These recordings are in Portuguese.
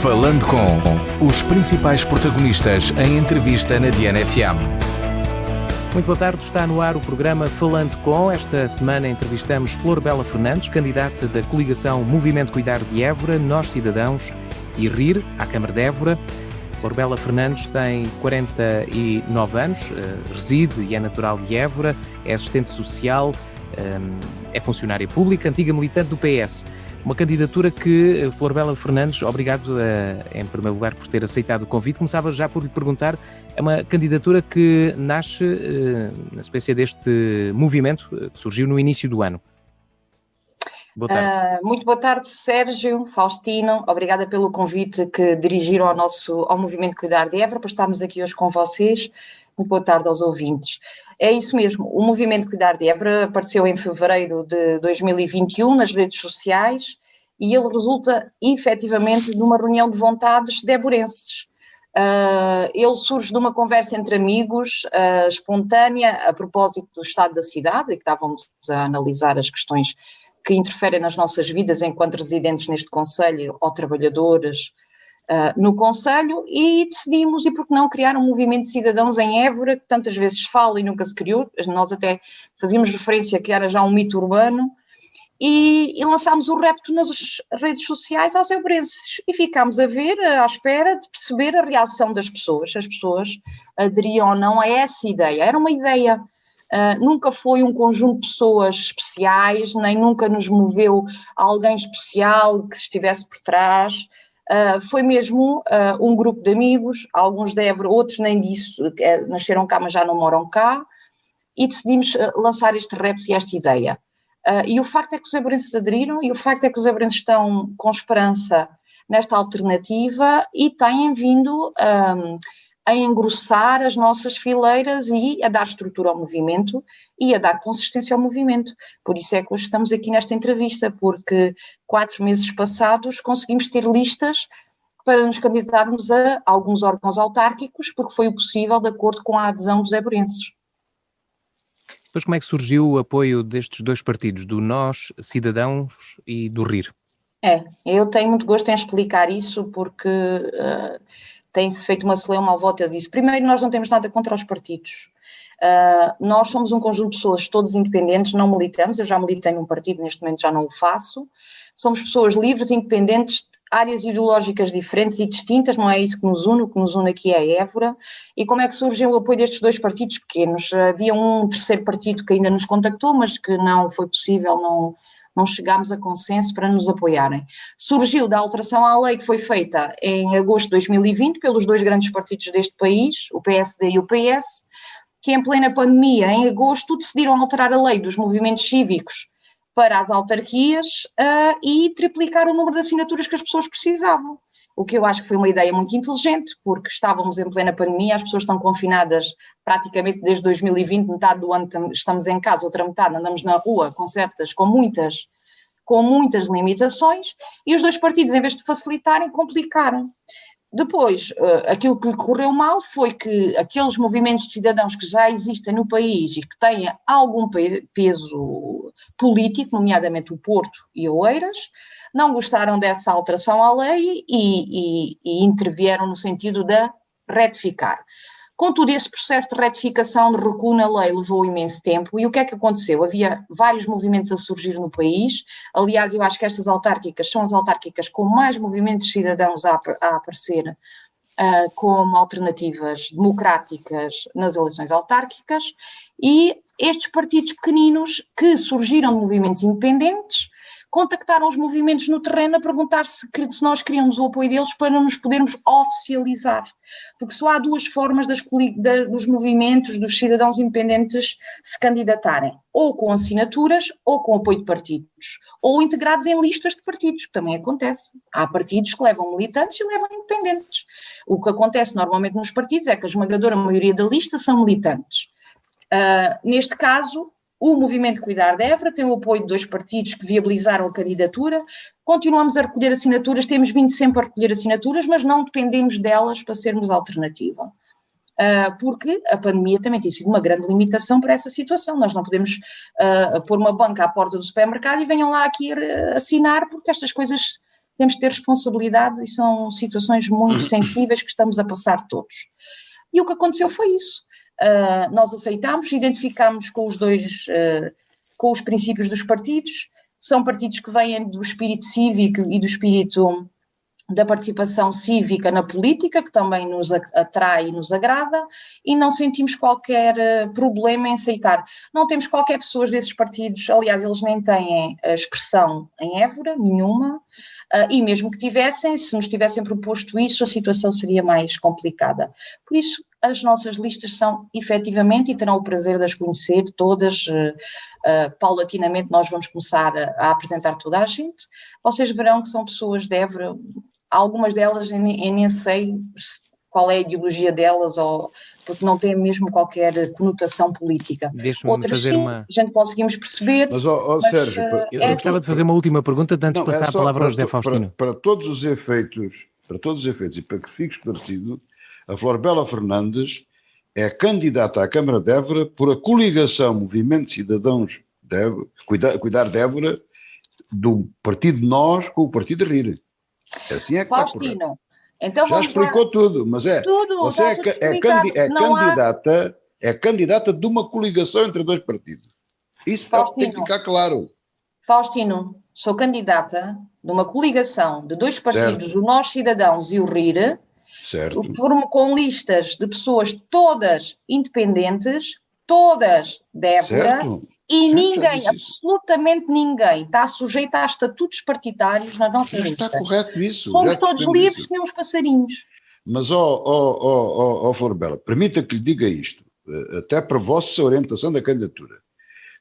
Falando com os principais protagonistas em entrevista na DNFM. Muito boa tarde, está no ar o programa Falando com. Esta semana entrevistamos Flor Bela Fernandes, candidata da coligação Movimento Cuidar de Évora, Nós Cidadãos e RIR, à Câmara de Évora. Flor Bela Fernandes tem 49 anos, reside e é natural de Évora, é assistente social, é funcionária pública, antiga militante do PS. Uma candidatura que, Flor Bela Fernandes, obrigado em primeiro lugar por ter aceitado o convite. Começava já por lhe perguntar, é uma candidatura que nasce na sequência deste movimento que surgiu no início do ano. Boa tarde. Muito boa tarde, Sérgio, Faustino. Obrigada pelo convite que dirigiram ao Movimento Cuidar de Évora, para estarmos aqui hoje com vocês. Muito boa tarde aos ouvintes. É isso mesmo, o Movimento Cuidar de Évora apareceu em fevereiro de 2021 nas redes sociais e ele resulta efetivamente de uma reunião de vontades de évorenses. Ele surge de uma conversa entre amigos, espontânea, a propósito do estado da cidade, e que estávamos a analisar as questões que interferem nas nossas vidas enquanto residentes neste concelho ou trabalhadores no concelho, e decidimos, e por que não, criar um movimento de cidadãos em Évora, que tantas vezes se fala e nunca se criou. Nós até fazíamos referência a que era já um mito urbano, e lançámos o repto nas redes sociais aos évorenses, e ficámos a ver, à espera de perceber a reação das pessoas, se as pessoas aderiam ou não a essa ideia. Era uma ideia, nunca foi um conjunto de pessoas especiais, nem nunca nos moveu alguém especial que estivesse por trás. Foi mesmo um grupo de amigos, alguns de Évora, outros nem disso, nasceram cá mas já não moram cá, e decidimos lançar este repto e esta ideia. E o facto é que os évorenses aderiram, e o facto é que os évorenses estão com esperança nesta alternativa e têm vindo a engrossar as nossas fileiras e a dar estrutura ao movimento e a dar consistência ao movimento. Por isso é que hoje estamos aqui nesta entrevista, porque 4 meses passados conseguimos ter listas para nos candidatarmos a alguns órgãos autárquicos, porque foi o possível de acordo com a adesão dos évorenses. Depois, como é que surgiu o apoio destes dois partidos, do Nós Cidadãos e do RIR? Eu tenho muito gosto em explicar isso, porque tem-se feito uma celeuma à volta disso. Primeiro, nós não temos nada contra os partidos. Nós somos um conjunto de pessoas todas independentes, não militamos. Eu já militei num partido, neste momento já não o faço. Somos pessoas livres, independentes, áreas ideológicas diferentes e distintas, não é isso que nos une, o que nos une aqui é Évora. E como é que surgiu o apoio destes dois partidos pequenos? Havia um terceiro partido que ainda nos contactou, mas que não foi possível, não chegámos a consenso para nos apoiarem. Surgiu da alteração à lei que foi feita em agosto de 2020 pelos dois grandes partidos deste país, o PSD e o PS, que em plena pandemia, em agosto, decidiram alterar a lei dos movimentos cívicos para as autarquias e triplicar o número de assinaturas que as pessoas precisavam. O que eu acho que foi uma ideia muito inteligente, porque estávamos em plena pandemia, as pessoas estão confinadas praticamente desde 2020, metade do ano estamos em casa, outra metade andamos na rua, com muitas limitações, e os dois partidos, em vez de facilitarem, complicaram. Depois, aquilo que lhe correu mal foi que aqueles movimentos de cidadãos que já existem no país e que têm algum peso político, nomeadamente o Porto e Oeiras, não gostaram dessa alteração à lei e intervieram no sentido de retificar. Contudo, esse processo de retificação, de recuo na lei, levou imenso tempo. E o que é que aconteceu? Havia vários movimentos a surgir no país. Aliás, eu acho que estas autárquicas são as autárquicas com mais movimentos de cidadãos a aparecer como alternativas democráticas nas eleições autárquicas. E estes partidos pequeninos que surgiram de movimentos independentes contactaram os movimentos no terreno a perguntar se nós queríamos o apoio deles para nos podermos oficializar. Porque só há duas formas dos movimentos, dos cidadãos independentes se candidatarem, ou com assinaturas ou com apoio de partidos, ou integrados em listas de partidos, que também acontece. Há partidos que levam militantes e levam independentes. O que acontece normalmente nos partidos é que a esmagadora maioria da lista são militantes. Neste caso, o Movimento Cuidar de Évora tem o apoio de dois partidos que viabilizaram a candidatura. Continuamos a recolher assinaturas, temos vindo sempre a recolher assinaturas, mas não dependemos delas para sermos alternativa. Porque a pandemia também tem sido uma grande limitação para essa situação. Nós não podemos pôr uma banca à porta do supermercado e venham lá aqui assinar, porque estas coisas temos que ter responsabilidade e são situações muito sensíveis que estamos a passar todos. E o que aconteceu foi isso. Nós aceitámos, identificámos com os dois, com os princípios dos partidos, são partidos que vêm do espírito cívico e do espírito da participação cívica na política, que também nos atrai e nos agrada, e não sentimos qualquer problema em aceitar. Não temos qualquer pessoa desses partidos, aliás, eles nem têm expressão em Évora, nenhuma, e mesmo que tivessem, se nos tivessem proposto isso, a situação seria mais complicada. Por isso, as nossas listas são, efetivamente, e terão o prazer de as conhecer todas, paulatinamente nós vamos começar a apresentar toda a gente. Vocês verão que são pessoas de Évora. Algumas delas eu nem sei qual é a ideologia delas, porque não têm mesmo qualquer conotação política. Outras sim, a gente conseguimos perceber. Mas, Sérgio, eu gostava de fazer uma última pergunta antes de passar a palavra ao José Faustino. Para todos os efeitos e para que fique esclarecido, a Florbela Fernandes é candidata à Câmara de Évora por a coligação Movimento Cidadãos de Évora, Cuidar de Évora, do Partido Nós com o Partido Rir. Assim é que Faustino, então já explicou tudo, mas você é candidata de uma coligação entre dois partidos. Isso tem que ficar claro. Faustino, sou candidata de uma coligação de dois partidos, certo. O Nós Cidadãos e o RIR, certo. Formo com listas de pessoas todas independentes, todas de Évora, certo. E ninguém, absolutamente ninguém, está sujeito a estatutos partidários nas nossas listas. Está correto isso. Somos todos livres, que nem os passarinhos. Mas, Florbela, permita que lhe diga isto, até para a vossa orientação da candidatura.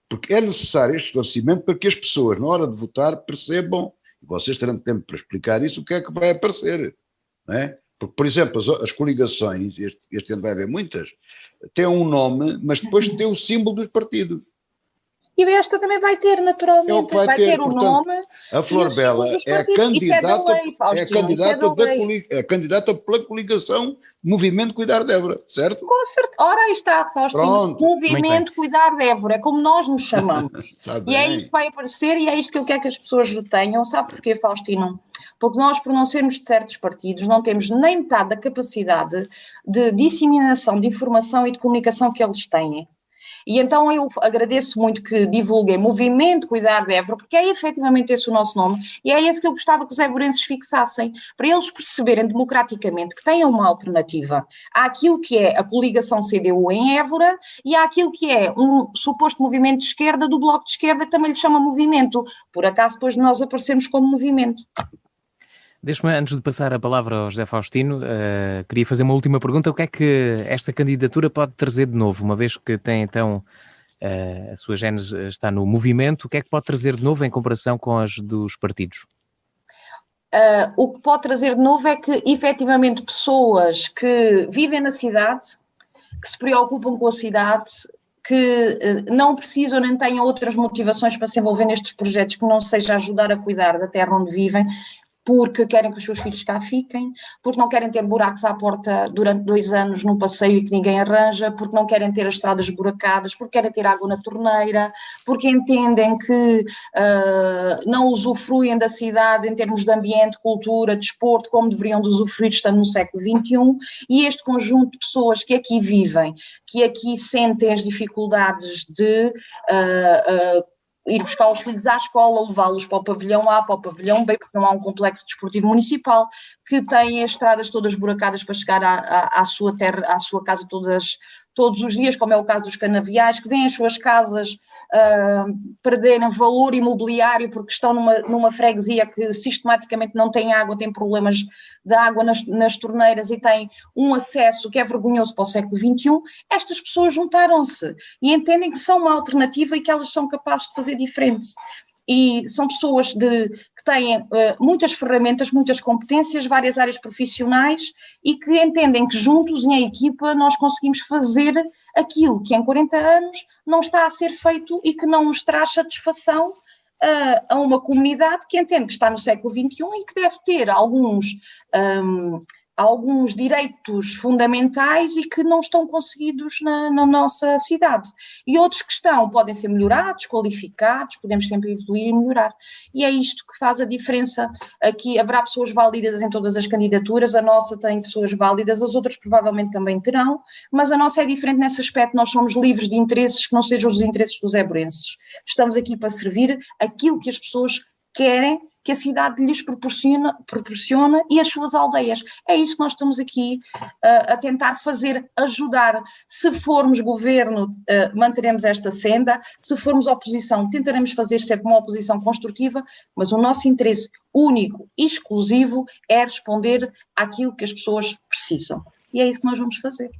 Porque é necessário este esclarecimento para que as pessoas, na hora de votar, percebam, e vocês terão tempo para explicar isso, o que é que vai aparecer. Não é? Porque, por exemplo, as coligações, este ano vai haver muitas, têm um nome, mas depois têm o símbolo dos partidos. E esta também vai ter, naturalmente, vai ter o nome. A Florbela é candidata pela coligação Movimento Cuidar de Évora, certo? Com certeza. Ora, aí está, Faustino. Movimento Cuidar de Évora, é como nós nos chamamos. E é isto que vai aparecer e é isto que eu quero que as pessoas retenham. Sabe porquê, Faustino? Porque nós, por não sermos de certos partidos, não temos nem metade da capacidade de disseminação de informação e de comunicação que eles têm. E então eu agradeço muito que divulguem Movimento Cuidar de Évora, porque é efetivamente esse o nosso nome, e é esse que eu gostava que os évorenses fixassem, para eles perceberem democraticamente que têm uma alternativa àquilo que é a coligação CDU em Évora e àquilo que é um suposto movimento de esquerda do Bloco de Esquerda, que também lhe chama movimento, por acaso depois de nós aparecermos como movimento. Deixe-me, antes de passar a palavra ao José Faustino, queria fazer uma última pergunta. O que é que esta candidatura pode trazer de novo, uma vez que tem então a sua gênese está no movimento, o que é que pode trazer de novo em comparação com as dos partidos? O que pode trazer de novo é que, efetivamente, pessoas que vivem na cidade, que se preocupam com a cidade, que não precisam nem tenham outras motivações para se envolver nestes projetos que não seja ajudar a cuidar da terra onde vivem, porque querem que os seus filhos cá fiquem, porque não querem ter buracos à porta durante 2 anos num passeio e que ninguém arranja, porque não querem ter as estradas buracadas, porque querem ter água na torneira, porque entendem que não usufruem da cidade em termos de ambiente, cultura, desporto, como deveriam de usufruir estando no século XXI, e este conjunto de pessoas que aqui vivem, que aqui sentem as dificuldades de ir buscar os filhos à escola, levá-los para o pavilhão A, para o pavilhão B, porque não há um complexo desportivo municipal, que tem as estradas todas buracadas para chegar à sua terra, à sua casa todos os dias, como é o caso dos canaviais, que vêm as suas casas perderem valor imobiliário porque estão numa freguesia que sistematicamente não tem água, tem problemas de água nas torneiras e tem um acesso que é vergonhoso para o século XXI. Estas pessoas juntaram-se e entendem que são uma alternativa e que elas são capazes de fazer diferente. E são pessoas que têm muitas ferramentas, muitas competências, várias áreas profissionais e que entendem que juntos, em equipa, nós conseguimos fazer aquilo que em 40 anos não está a ser feito e que não nos traz satisfação a uma comunidade que entende que está no século XXI e que deve ter alguns alguns direitos fundamentais e que não estão conseguidos na nossa cidade. E outros que podem ser melhorados, qualificados, podemos sempre evoluir e melhorar. E é isto que faz a diferença. Aqui haverá pessoas válidas em todas as candidaturas, a nossa tem pessoas válidas, as outras provavelmente também terão, mas a nossa é diferente nesse aspecto, nós somos livres de interesses que não sejam os interesses dos éborenses. Estamos aqui para servir aquilo que as pessoas querem, que a cidade lhes proporciona e as suas aldeias. É isso que nós estamos aqui a tentar fazer, ajudar. Se formos governo, manteremos esta senda, se formos oposição, tentaremos fazer sempre uma oposição construtiva, mas o nosso interesse único e exclusivo é responder àquilo que as pessoas precisam. E é isso que nós vamos fazer.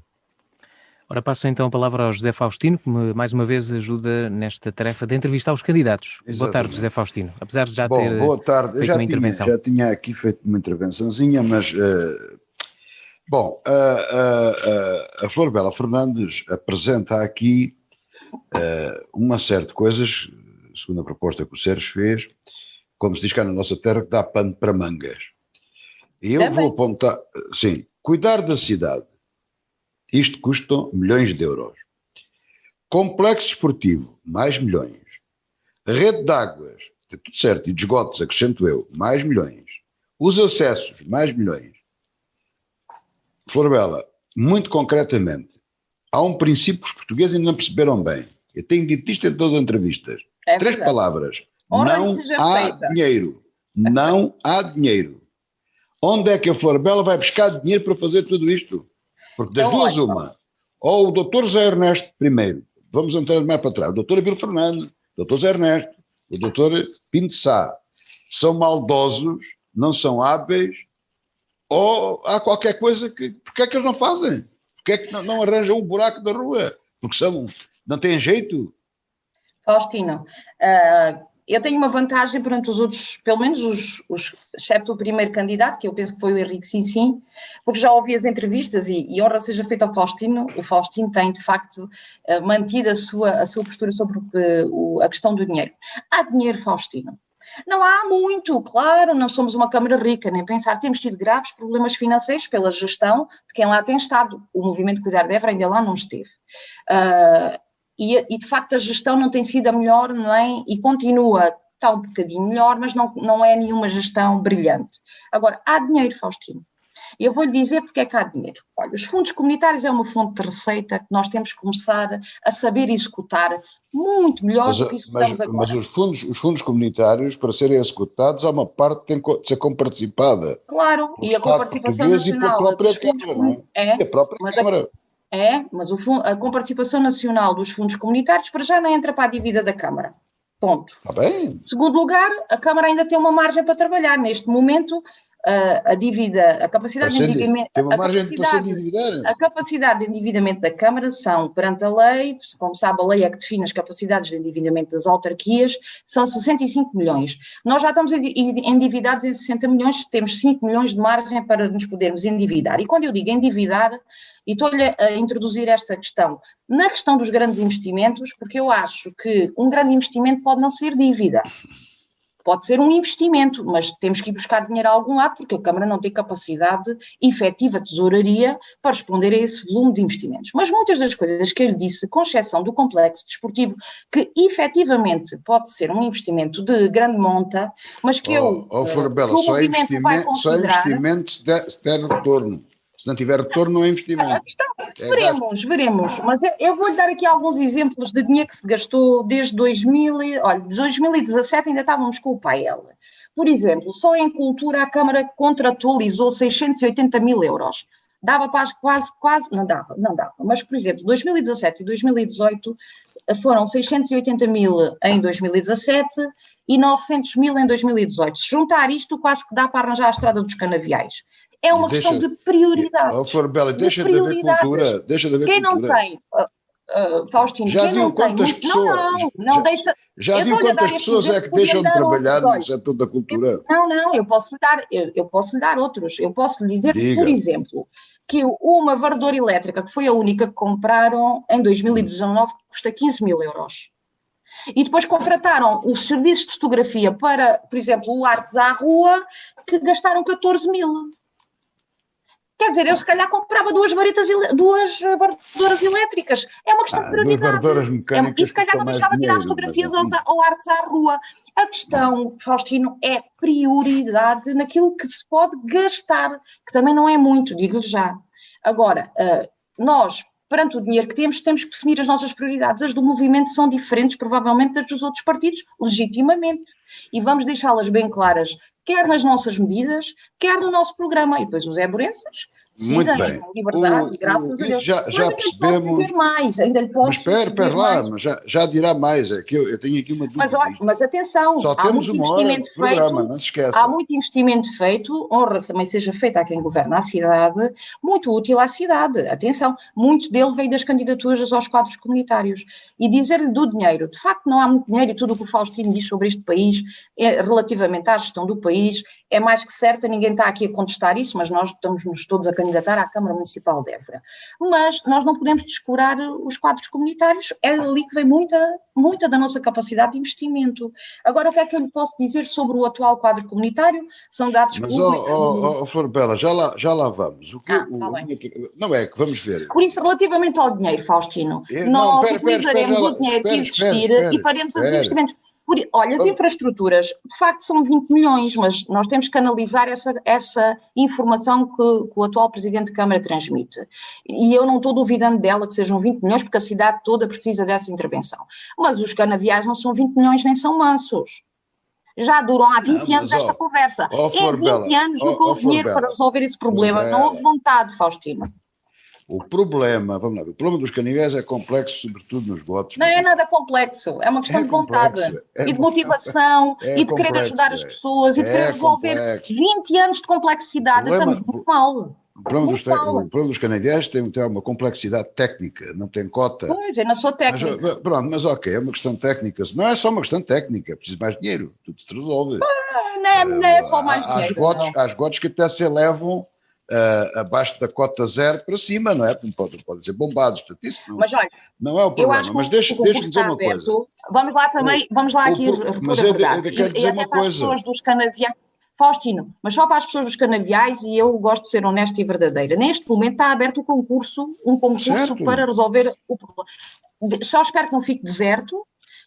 Ora, passo então a palavra ao José Faustino, que mais uma vez ajuda nesta tarefa de entrevistar os candidatos. Exatamente. Boa tarde, José Faustino. Apesar de já ter boa tarde. feito uma intervenção. Já tinha aqui feito uma intervençãozinha, mas... a Flor Bela Fernandes apresenta aqui uma série de coisas, segundo a proposta que o Sérgio fez, como se diz cá na nossa terra, que dá pano para mangas. E eu vou apontar... Sim, cuidar da cidade. Isto custa milhões de euros. Complexo esportivo, mais milhões. Rede de águas, está tudo certo, e de esgotos, acrescento eu, mais milhões. Os acessos, mais milhões. Flor Bela, muito concretamente, há um princípio que os portugueses ainda não perceberam bem. Eu tenho dito isto em todas as entrevistas. É 3 verdade. palavras. Ora, Não seja há feita. dinheiro. Não há dinheiro. Onde é que a Flor Bela vai buscar dinheiro para fazer tudo isto? Porque das Então, duas, olha, uma. Ou o doutor Zé Ernesto, primeiro, vamos entrar mais para trás, o doutor Abílio Fernandes, o doutor Zé Ernesto, o doutor Pinto Sá, são maldosos, não são hábeis, ou há qualquer coisa que... Porquê é que eles não fazem? Porquê é que não arranjam um buraco da rua? Porque não têm jeito? Faustino, eu tenho uma vantagem perante os outros, pelo menos excepto o primeiro candidato, que eu penso que foi o Henrique Sinsim, porque já ouvi as entrevistas e honra seja feita ao Faustino. O Faustino tem, de facto, mantido a sua postura sobre a questão do dinheiro. Há dinheiro, Faustino? Não há muito, claro, não somos uma Câmara rica, nem pensar. Temos tido graves problemas financeiros pela gestão de quem lá tem estado. O movimento Cuidar de Évora ainda lá não esteve. E de facto a gestão não tem sido a melhor, não é? E continua, está um bocadinho melhor, mas não é nenhuma gestão brilhante. Agora, há dinheiro, Faustino. E eu vou-lhe dizer porque é que há dinheiro. Olha, os fundos comunitários é uma fonte de receita que nós temos que começar a saber executar muito melhor do que executamos agora. Mas os fundos comunitários, para serem executados, há uma parte que tem que ser comparticipada. Claro, e a comparticipação nacional dos fundos comunitários... Mas a comparticipação nacional dos fundos comunitários para já não entra para a dívida da Câmara. Ponto. Está bem. Segundo lugar, a Câmara ainda tem uma margem para trabalhar. Neste momento, a dívida, a capacidade de endividamento... Tem uma margem para se endividar. A capacidade de endividamento da Câmara são, perante a lei, como sabe, a lei é que define as capacidades de endividamento das autarquias, são 65 milhões. Nós já estamos endividados em 60 milhões, temos 5 milhões de margem para nos podermos endividar. E quando eu digo endividar... E estou-lhe a introduzir esta questão. Na questão dos grandes investimentos, porque eu acho que um grande investimento pode não ser dívida. Pode ser um investimento, mas temos que ir buscar dinheiro a algum lado, porque a Câmara não tem capacidade efetiva de tesouraria para responder a esse volume de investimentos. Mas muitas das coisas que eu lhe disse, com exceção do complexo desportivo, que efetivamente pode ser um investimento de grande monta, mas que Florabella, que o movimento vai considerar... Só investimento se der retorno. Se não tiver retorno, não é investimento. A questão, veremos, mas eu vou-lhe dar aqui alguns exemplos de dinheiro que se gastou desde 2017, ainda estávamos com o PAEL. Por exemplo, só em cultura a Câmara contratualizou 680 mil euros. Dava para quase, não dava, mas por exemplo, 2017 e 2018 foram 680 mil em 2017 e 900 mil em 2018. Se juntar isto, quase que dá para arranjar a Estrada dos Canaviais. É uma questão de prioridades. Florabella, deixa de haver cultura. Quem não tem, Faustino, já quem não tem... Já viu quantas pessoas é que deixam de trabalhar no setor da cultura? Eu posso lhe dar outros. Eu posso lhe dizer, por exemplo, que uma varredora elétrica, que foi a única que compraram em 2019, custa 15 mil euros. E depois contrataram os serviços de fotografia para, por exemplo, o Artes à Rua, que gastaram 14 mil. Quer dizer, eu se calhar comprava duas varredoras elétricas. É uma questão de Duas prioridade. varredoras mecânicas E se calhar custam não mais deixava de tirar dinheiro, fotografias mas, ao artes à rua. A questão, Faustino, é prioridade naquilo que se pode gastar, que também não é muito, digo-lhe já. Agora, nós, perante o dinheiro que temos, temos que definir as nossas prioridades. As do movimento são diferentes, provavelmente, das dos outros partidos, legitimamente. E vamos deixá-las bem claras, quer nas nossas medidas, quer no nosso programa. E depois os eburenses muito decidem bem. com liberdade, graças a Deus. Já Mas ainda lhe posso percebemos. dizer mais, ainda lhe Mas posso espera dizer lá, mais. mas já dirá mais. É que eu tenho aqui uma dúvida. Mas, olha, mas atenção, Só há temos muito uma hora de investimento programa, feito, não se esqueça. há muito investimento feito, honra também seja feita a quem governa a cidade, muito útil à cidade. Atenção, muito dele veio das candidaturas aos quadros comunitários. E dizer-lhe do dinheiro, de facto não há muito dinheiro e tudo o que o Faustino diz sobre este país, relativamente à gestão do país, é mais que certa, ninguém está aqui a contestar isso, mas nós estamos-nos todos a candidatar à Câmara Municipal de Évora. Mas nós não podemos descurar os quadros comunitários, é ali que vem muita da nossa capacidade de investimento. Agora, o que é que eu lhe posso dizer sobre o atual quadro comunitário? São dados públicos. Mas, Flor Bela, já lá vamos. Tá bem. Não é que vamos ver. Por isso, relativamente ao dinheiro, Faustino, nós utilizaremos o dinheiro que existir e faremos os investimentos. Olha, as infraestruturas, de facto, são 20 milhões, mas nós temos que analisar essa informação que o atual Presidente de Câmara transmite. E eu não estou duvidando dela que sejam 20 milhões, porque a cidade toda precisa dessa intervenção. Mas os canaviais não são 20 milhões nem são mansos. Já duram há 20 anos esta conversa. Em 20 anos nunca houve dinheiro para resolver esse problema. Não houve vontade, Faustino. O problema dos canaviais é complexo, sobretudo nos votos. Não é nada complexo, é uma questão de vontade e de motivação e de querer ajudar as pessoas e de querer resolver 20 anos de complexidade. Estamos muito mal. O problema dos canaviais tem uma complexidade técnica, não tem cota. Pois, eu não sou técnica. Mas ok, é uma questão técnica. Não é só uma questão técnica, é preciso mais dinheiro, tudo se resolve. Não é só mais dinheiro. Há esgotos que até se elevam abaixo da cota zero para cima, não é? Não podem ser bombados, portanto, isso não, mas olha, não é o problema. Eu acho que mas deixa-me dizer uma aberto. coisa. Vamos lá aqui repor a verdade. E até para as pessoas dos canaviais. Faustino, mas só para as pessoas dos canaviais, e eu gosto de ser honesta e verdadeira. Neste momento está aberto um concurso certo. para resolver o problema. Só espero que não fique deserto,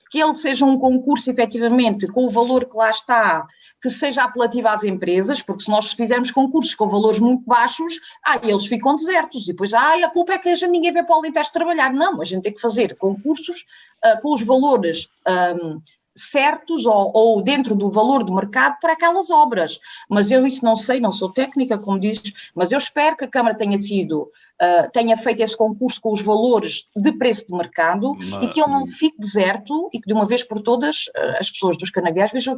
que ele seja um concurso, efetivamente, com o valor que lá está, que seja apelativo às empresas, porque se nós fizermos concursos com valores muito baixos, eles ficam desertos, e depois, a culpa é que ninguém vê para o Alentejo trabalhar. Não, a gente tem que fazer concursos com os valores certos ou dentro do valor de mercado para aquelas obras. Mas eu isso não sei, não sou técnica, como dizes, mas eu espero que a Câmara tenha feito esse concurso com os valores de preço de mercado e que ele não fique deserto e que de uma vez por todas as pessoas dos canaviais vejam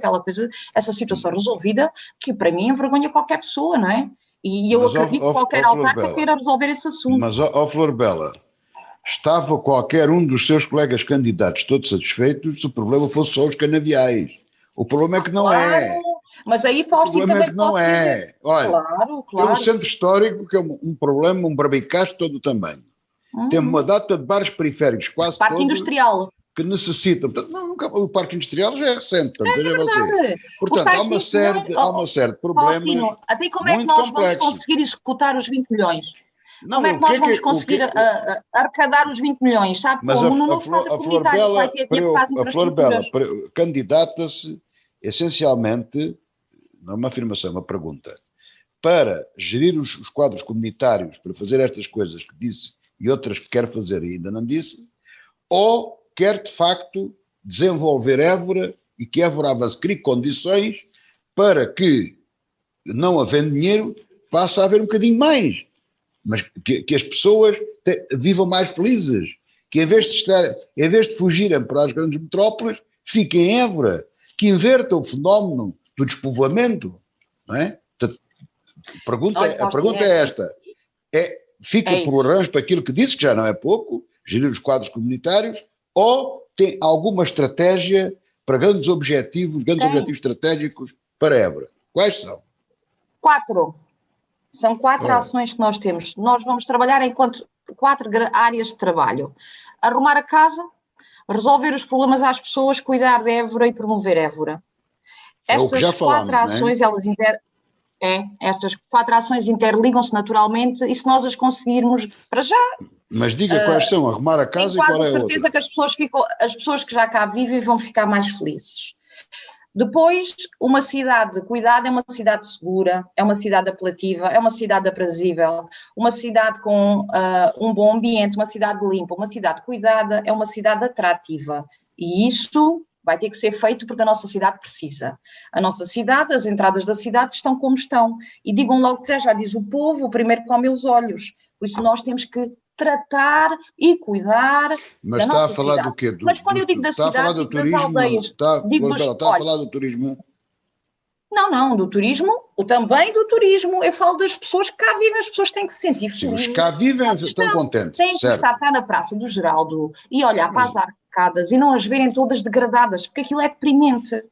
essa situação resolvida, que para mim envergonha qualquer pessoa, não é? E eu acredito que qualquer autarca queira resolver esse assunto. Mas, Flor Bela, estava qualquer um dos seus colegas candidatos todos satisfeitos se o problema fosse só os canaviais. O problema é que não é. Mas aí, Faustino, também posso dizer. Olha, claro. Tem um centro histórico que é um problema, um barbicacho de todo o tamanho. Tem uma data de bares periféricos, quase Parque industrial. Que necessitam. Portanto, o parque industrial já é recente. Veja você. Portanto, há uma série de problemas. Faustino, até como é que nós vamos conseguir executar os 20 milhões? Não, como é que nós vamos conseguir arrecadar os 20 milhões? Sabe como? No novo quadro comunitário vai ter tempo para as infraestruturas. A Flor Bela candidata-se essencialmente, não é uma afirmação, é uma pergunta, para gerir os quadros comunitários, para fazer estas coisas que disse e outras que quer fazer e ainda não disse, ou quer de facto desenvolver Évora e que Évora avance, crie condições para que, não havendo dinheiro, passe a haver um bocadinho mais. Mas que as pessoas vivam mais felizes, que em vez de fugirem para as grandes metrópoles, fiquem em Évora, que invertam o fenómeno do despovoamento, não é? Portanto, a pergunta é esta, fica por arranjo para aquilo que disse, que já não é pouco, gerir os quadros comunitários, ou tem alguma estratégia para grandes objetivos estratégicos para Évora? Quais são? 4. São 4 ações que nós temos. Nós vamos trabalhar enquanto 4 áreas de trabalho. Arrumar a casa, resolver os problemas às pessoas, cuidar de Évora e promover Évora. Estas 4 ações, elas Estas 4 ações interligam-se naturalmente e se nós as conseguirmos para já. Mas diga quais são, arrumar a casa e qual é a outra. Tenho quase certeza que as pessoas que já cá vivem vão ficar mais felizes. Depois, uma cidade de cuidado é uma cidade segura, é uma cidade apelativa, é uma cidade aprazível, uma cidade com um bom ambiente, uma cidade limpa, uma cidade cuidada, é uma cidade atrativa. E isso vai ter que ser feito porque a nossa cidade precisa. A nossa cidade, as entradas da cidade estão como estão. E digam logo que já diz o povo, o primeiro que come os olhos. Por isso nós temos que tratar e cuidar mas da nossa cidade. Mas está a falar do quê? Mas quando eu digo da cidade, digo das aldeias. Está a falar do turismo? Não, do turismo, também do turismo. Eu falo das pessoas que cá vivem, as pessoas têm que se sentir felizes. Os que cá vivem estão contentes. Têm que estar cá na Praça do Geraldo e olhar para as arcadas e não as verem todas degradadas, porque aquilo é deprimente.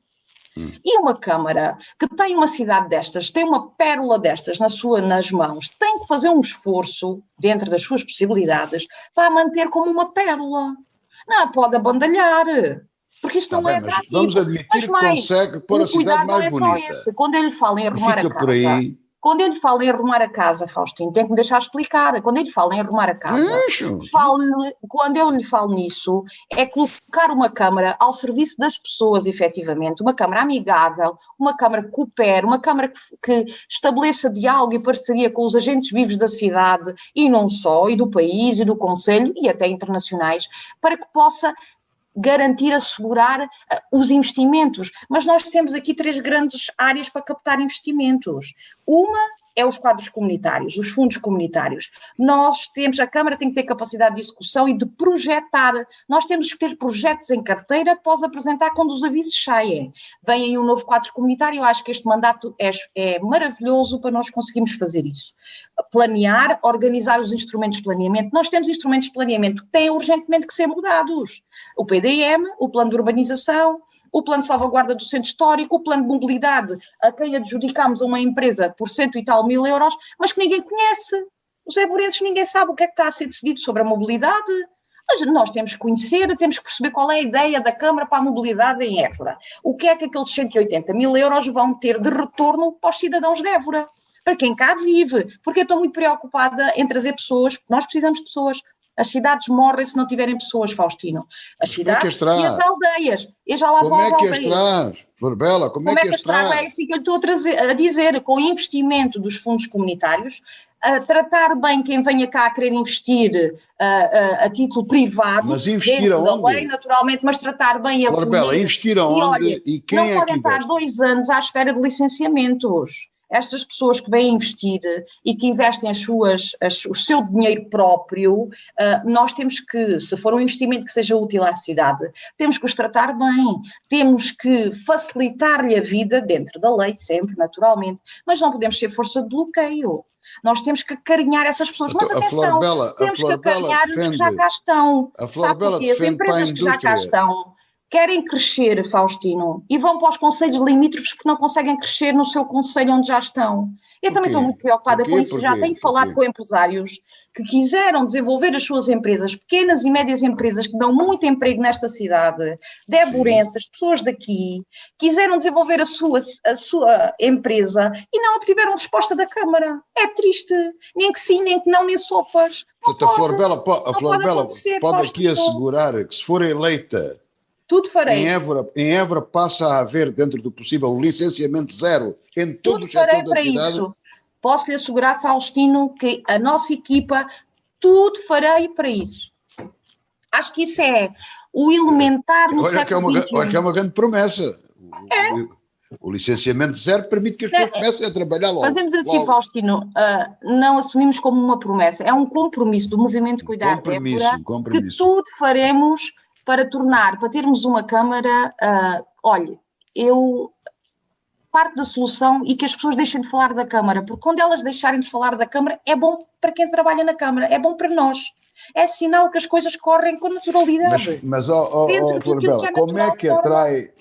E uma Câmara que tem uma cidade destas, tem uma pérola destas nas mãos, tem que fazer um esforço, dentro das suas possibilidades, para a manter como uma pérola. Não a pode abandalhar, porque isso não é atrativo. Vamos admitir que consegue pôr a cidade mais bonita. Não é só esse. Quando eu lhe falo em arrumar a casa... Quando ele fala em arrumar a casa, Faustino, tem que me deixar explicar. Quando ele fala em arrumar a casa, quando eu lhe falo nisso, é colocar uma Câmara ao serviço das pessoas, efetivamente, uma Câmara amigável, uma Câmara que coopere, uma Câmara que estabeleça diálogo e parceria com os agentes vivos da cidade, e não só, e do país, e do Conselho, e até internacionais, para que possa garantir, assegurar os investimentos. Mas nós temos aqui 3 grandes áreas para captar investimentos. Uma é os quadros comunitários, os fundos comunitários. A Câmara tem que ter capacidade de execução e de projetar. Nós temos que ter projetos em carteira após apresentar quando os avisos saem. Vem aí um novo quadro comunitário, eu acho que este mandato é maravilhoso para nós conseguirmos fazer isso. Planear, organizar os instrumentos de planeamento. Nós temos instrumentos de planeamento que têm urgentemente que ser mudados. O PDM, o plano de urbanização, o plano de salvaguarda do centro histórico, o plano de mobilidade, a quem adjudicámos a uma empresa por 100 e tal mil euros, mas que ninguém conhece. Os évorenses, ninguém sabe o que é que está a ser decidido sobre a mobilidade. Mas nós temos que conhecer, temos que perceber qual é a ideia da Câmara para a mobilidade em Évora. O que é que aqueles 180 mil euros vão ter de retorno para os cidadãos de Évora? Para quem cá vive. Porque eu estou muito preocupada em trazer pessoas, porque nós precisamos de pessoas. As cidades morrem se não tiverem pessoas, Faustino. As cidades e as aldeias. Eu já lá vou às aldeias. Como é que as traz? Florbela, como é que as traz? É assim que eu estou a dizer, com o investimento dos fundos comunitários, a tratar bem quem venha cá a querer investir a título privado, mas investir dentro aonde? da lei, naturalmente, mas tratar bem a Florbela, investir aonde? E olha, e quem não é podem que estar 2 anos à espera de licenciamentos. Estas pessoas que vêm investir e que investem o seu dinheiro próprio, nós temos que, se for um investimento que seja útil à cidade, temos que os tratar bem, temos que facilitar-lhe a vida, dentro da lei sempre, naturalmente, mas não podemos ser força de bloqueio. Nós temos que acarinhar essas pessoas, mas atenção, temos que acarinhar os que já cá estão. Sabe porquê? As empresas que já cá estão querem crescer, Faustino, e vão para os concelhos limítrofes porque não conseguem crescer no seu concelho onde já estão. Eu também estou muito preocupada com isso. Já tenho falado com empresários que quiseram desenvolver as suas empresas, pequenas e médias empresas que dão muito emprego nesta cidade, de Évorenses, pessoas daqui, quiseram desenvolver a sua empresa e não obtiveram resposta da Câmara. É triste. Nem que sim, nem que não, nem sopas. A Florbela pode aqui assegurar que se for eleita, tudo farei. Em Évora passa a haver, dentro do possível, o licenciamento zero em todo o setor da cidade. Tudo farei para isso. Posso-lhe assegurar, Faustino, que a nossa equipa, tudo farei para isso. Acho que isso é o elementar no século XXI. Olha que é uma grande promessa. O licenciamento zero permite que as pessoas comecem a trabalhar logo. Fazemos assim, logo. Faustino, não assumimos como uma promessa, é um compromisso do Movimento Cuidar de Évora, que tudo faremos para termos uma Câmara, parte da solução e que as pessoas deixem de falar da Câmara, porque quando elas deixarem de falar da Câmara, é bom para quem trabalha na Câmara, é bom para nós. É sinal que as coisas correm com naturalidade. Mas Florbela,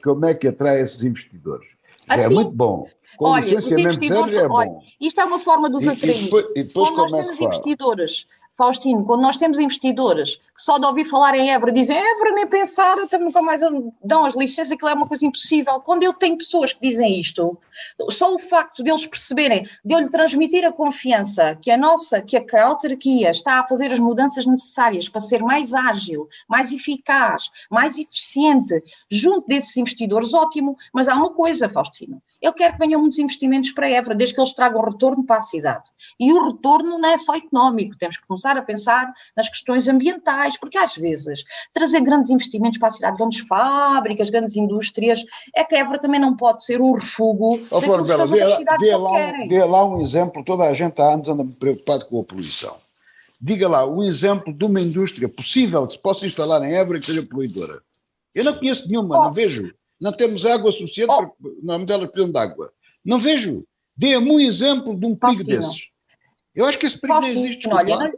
como é que atrai esses investidores? Assim, é muito bom. Com olha, os investidores, é bom. Isto é uma forma de os atrair. E depois quando nós temos investidores Faustino, quando nós temos investidores que só de ouvir falar em Évora dizem Évora nem pensar, até nunca mais dão as licenças, aquilo é uma coisa impossível. Quando eu tenho pessoas que dizem isto, só o facto deles perceberem, de eu lhe transmitir a confiança que a autarquia está a fazer as mudanças necessárias para ser mais ágil, mais eficaz, mais eficiente, junto desses investidores, ótimo. Mas há uma coisa, Faustino, eu quero que venham muitos investimentos para Évora, desde que eles tragam retorno para a cidade. E o retorno não é só económico, temos que começar a pensar nas questões ambientais, porque às vezes trazer grandes investimentos para a cidade, grandes fábricas, grandes indústrias, é que Évora também não pode ser o refúgio daquilo que as outras cidades não querem. Dê lá um exemplo, toda a gente há anos anda preocupado com a poluição. Diga lá um exemplo de uma indústria possível que se possa instalar em Évora que seja poluidora. Eu não conheço nenhuma, não vejo. Não temos água suficiente, nome delas precisam de água. Não vejo. Dê-me um exemplo de um perigo desses. Eu acho que esse perigo não existe. Olha,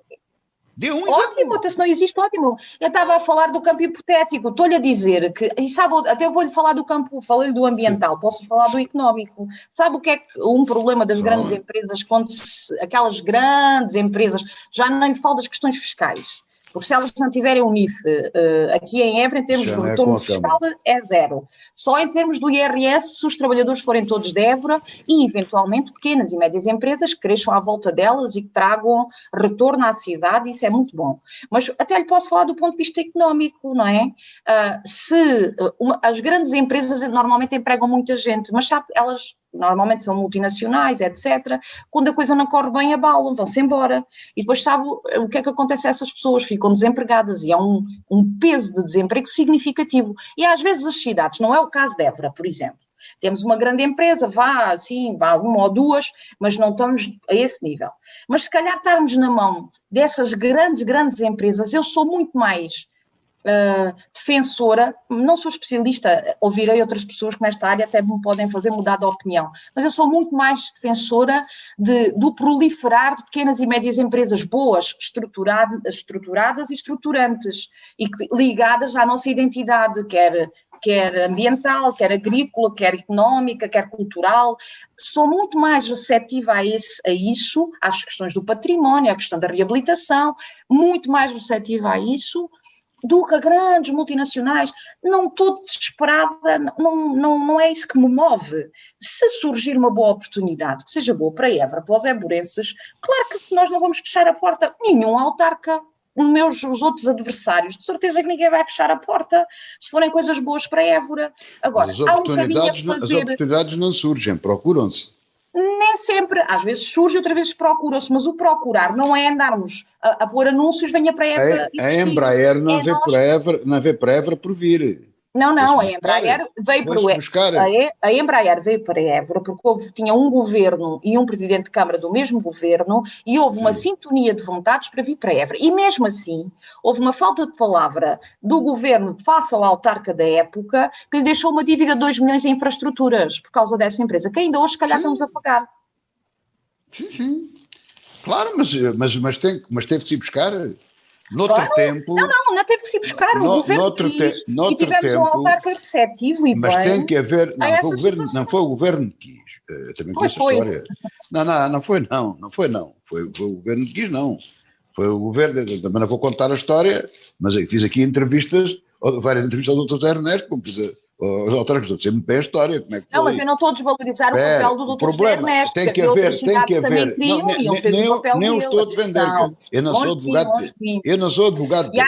dê um ótimo, até se não existe, ótimo. Eu estava a falar do campo hipotético, estou-lhe a dizer que, e sabe, até vou-lhe falar do campo, falei-lhe do ambiental, posso falar do económico. Sabe o que é um problema das grandes empresas, quando aquelas grandes empresas, já não lhe falo das questões fiscais, porque se elas não tiverem o NIF aqui em Évora, em termos de retorno fiscal, é zero. Só em termos do IRS, se os trabalhadores forem todos de Évora e, eventualmente, pequenas e médias empresas que cresçam à volta delas e que tragam retorno à cidade, isso é muito bom. Mas até lhe posso falar do ponto de vista económico, não é? As grandes empresas normalmente empregam muita gente, mas sabe, elas normalmente são multinacionais, etc. Quando a coisa não corre bem, abalam, vão-se embora. E depois sabe o que é que acontece a essas pessoas? Ficam desempregadas e há um peso de desemprego significativo. E às vezes as cidades, não é o caso de Évora, por exemplo. Temos uma grande empresa, vá uma ou duas, mas não estamos a esse nível. Mas se calhar estarmos na mão dessas grandes empresas, eu sou muito mais defensora, não sou especialista, ouvirei outras pessoas que nesta área até me podem fazer mudar de opinião, mas eu sou muito mais defensora do proliferar de pequenas e médias empresas boas, estruturadas e estruturantes, e ligadas à nossa identidade, quer ambiental, quer agrícola, quer económica, quer cultural. Sou muito mais receptiva a isso, às questões do património, à questão da reabilitação, muito mais receptiva a isso do que a grandes multinacionais. Não estou desesperada, não é isso que me move. Se surgir uma boa oportunidade, que seja boa para Évora, para os évorenses, claro que nós não vamos fechar a porta. Nenhum autarca, os outros adversários, de certeza que ninguém vai fechar a porta se forem coisas boas para Évora. Agora, há um caminho a fazer. As oportunidades não surgem, procuram-se. Nem sempre, às vezes surge, outras vezes procura-se, mas o procurar não é andarmos a pôr anúncios, venha para Évora. A Embraer não vê para Évora por vir. Não, a Embraer veio a Embraer veio para Évora porque tinha um governo e um presidente de Câmara do mesmo governo e houve uma sintonia de vontades para vir para Évora. E mesmo assim, houve uma falta de palavra do governo face ao autarca da época que lhe deixou uma dívida de 2 milhões em infraestruturas por causa dessa empresa, que ainda hoje, se calhar, estamos a pagar. Sim. Claro, mas teve que se buscar. Noutro tempo... Não teve que se buscar, o governo quis, e tivemos um autarca receptivo e mas bem. Tem que haver... Não foi o governo que quis. Também conheço a história. Não foi não. Foi o governo que quis, não. Foi o governo... Também não vou contar a história, mas eu fiz aqui várias entrevistas ao Dr. Zé Ernesto, como fiz os autárquicos, estou sempre bem a história, como é que foi. Não, mas eu não estou a desvalorizar o papel do Dr. Zé Ernesto, tem que haver. Nem eu estou a defender, eu não sou advogado dele.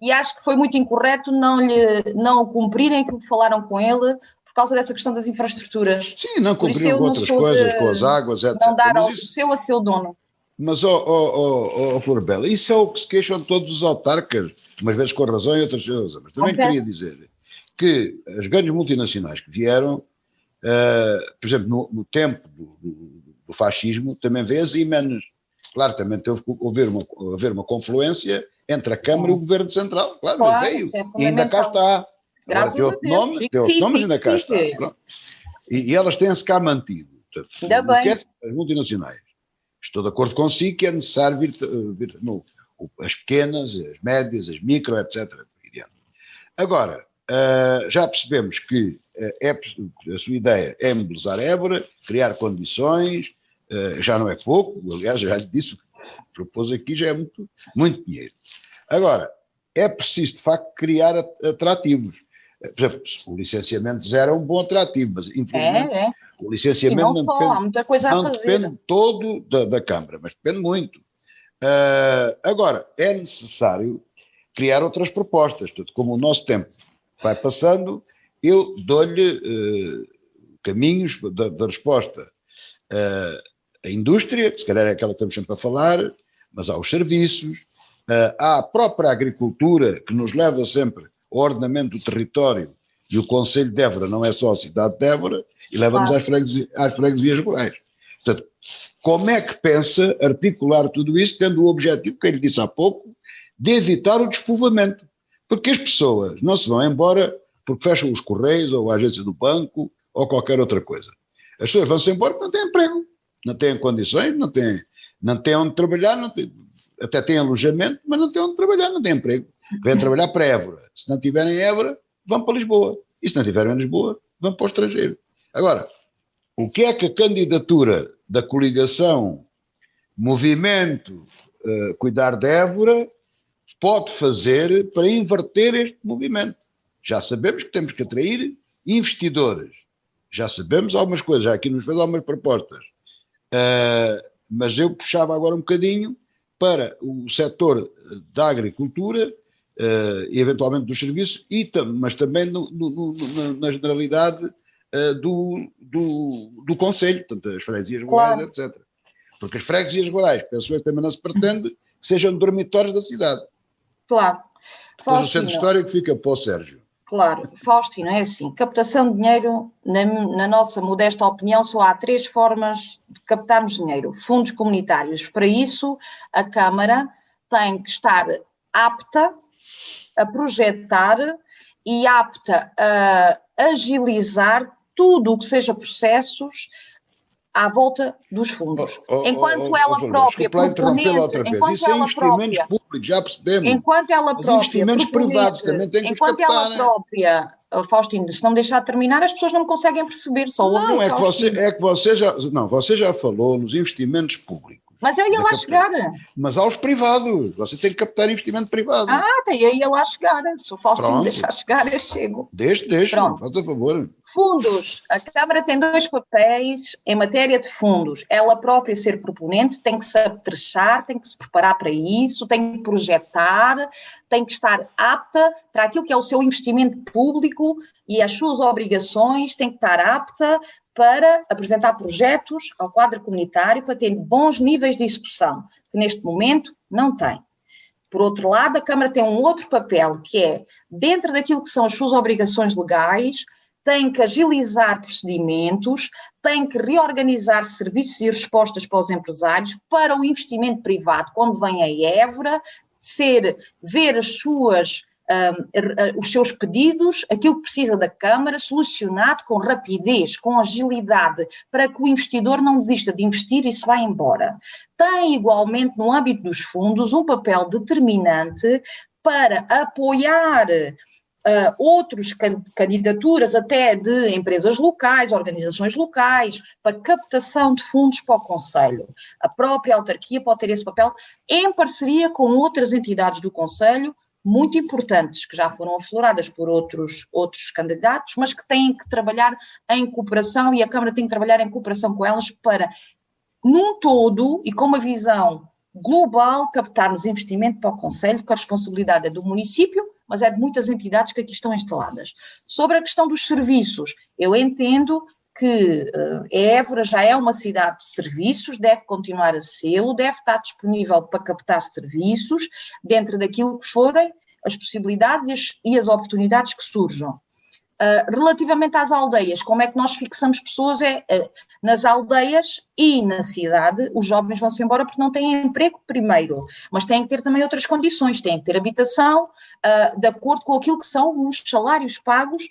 E acho que foi muito incorreto não cumprirem aquilo que falaram com ele por causa dessa questão das infraestruturas. Sim, não cumpriram com outras coisas, com as águas, etc. Não dar o seu a seu dono. Mas, Flor Bela, isso é o que se queixam todos os autarcas, umas vezes com razão e outras vezes. Mas também queria dizer que as grandes multinacionais que vieram, por exemplo, no tempo do fascismo, também veio as menos. Claro, também teve que haver uma confluência entre a Câmara e o Governo Central. Claro, veio. E ainda cá está. Graças Agora, tem outro nome, ainda cá está. E elas têm-se cá mantido. Portanto, ainda bem. As multinacionais. Estou de acordo consigo que é necessário vir as pequenas, as médias, as micro, etc. Agora, já percebemos que a sua ideia é mobilizar Évora, criar condições, já não é pouco, aliás, já lhe disse Propôs aqui já é muito, muito dinheiro. Agora, é preciso, de facto, criar atrativos. Por exemplo, o licenciamento zero é um bom atrativo, mas, infelizmente, o licenciamento não só, há muita coisa a fazer. Depende todo da Câmara, mas depende muito. Agora, é necessário criar outras propostas. Portanto, como o nosso tempo vai passando, eu dou-lhe caminhos da resposta à indústria, que se calhar é aquela que estamos sempre a falar, mas aos serviços, à própria agricultura, que nos leva sempre ao ordenamento do território, e o Conselho de Évora não é só a cidade de Évora, e leva-nos às freguesias rurais. Portanto, como é que pensa articular tudo isso, tendo o objetivo, que ele disse há pouco, de evitar o despovoamento? Porque as pessoas não se vão embora porque fecham os correios, ou a agência do banco, ou qualquer outra coisa. As pessoas vão-se embora porque não têm emprego, não têm condições, não têm onde trabalhar, até têm alojamento, mas não têm onde trabalhar, não têm emprego. Vêm trabalhar para Évora. Se não tiverem Évora, vão para Lisboa. E se não tiverem Lisboa, vão para o estrangeiro. Agora, o que é que a candidatura da coligação Movimento Cuidar de Évora pode fazer para inverter este movimento? Já sabemos que temos que atrair investidores. Já sabemos algumas coisas, já aqui nos fez algumas propostas. Mas eu puxava agora um bocadinho para o setor da agricultura e eventualmente dos serviços, mas também na generalidade do Conselho, portanto as freguesias rurais, etc. Porque as freguesias rurais, penso eu, também não se pretende que sejam dormitórios da cidade. Claro. Depois o centro histórico fica para o Sérgio. Claro, Faustino, é assim, captação de dinheiro, na nossa modesta opinião, só há 3 formas de captarmos dinheiro. Fundos comunitários. Para isso, a Câmara tem que estar apta a projetar e apta a agilizar tudo o que seja processos à volta dos fundos. Enquanto ela própria proponente, isso é investimentos públicos, já percebemos. Enquanto ela própria, os investimentos privados também têm que os captar. Enquanto ela própria, Faustino, se não me deixar terminar, as pessoas não conseguem perceber, só ouvem. Não, você já falou nos investimentos públicos. Mas eu ia lá chegar. Mas aos privados, você tem que captar investimento privado. Eu ia lá chegar. Se o Faustino me deixar chegar, eu chego. Deixa, faz a favor. Fundos. A Câmara tem 2 papéis em matéria de fundos. Ela própria ser proponente, tem que se apetrechar, tem que se preparar para isso, tem que projetar, tem que estar apta para aquilo que é o seu investimento público e as suas obrigações, tem que estar apta para apresentar projetos ao quadro comunitário para ter bons níveis de execução, que neste momento não tem. Por outro lado, a Câmara tem um outro papel, que é, dentro daquilo que são as suas obrigações legais, tem que agilizar procedimentos, tem que reorganizar serviços e respostas para os empresários, para o investimento privado, quando vem a Évora, ver os seus pedidos, aquilo que precisa da Câmara, solucionado com rapidez, com agilidade, para que o investidor não desista de investir e se vá embora. Tem igualmente, no âmbito dos fundos, um papel determinante para apoiar outras candidaturas até de empresas locais, organizações locais, para captação de fundos para o Conselho. A própria autarquia pode ter esse papel em parceria com outras entidades do Conselho, muito importantes, que já foram afloradas por outros candidatos, mas que têm que trabalhar em cooperação, e a Câmara tem que trabalhar em cooperação com elas para, num todo e com uma visão global, captarmos investimento para o Conselho, que a responsabilidade é do município, mas é de muitas entidades que aqui estão instaladas. Sobre a questão dos serviços, eu entendo que Évora já é uma cidade de serviços, deve continuar a sê-lo, deve estar disponível para captar serviços dentro daquilo que forem as possibilidades e as oportunidades que surjam. Relativamente às aldeias, como é que nós fixamos pessoas? Nas aldeias e na cidade, os jovens vão-se embora porque não têm emprego primeiro, mas têm que ter também outras condições, têm que ter habitação de acordo com aquilo que são os salários pagos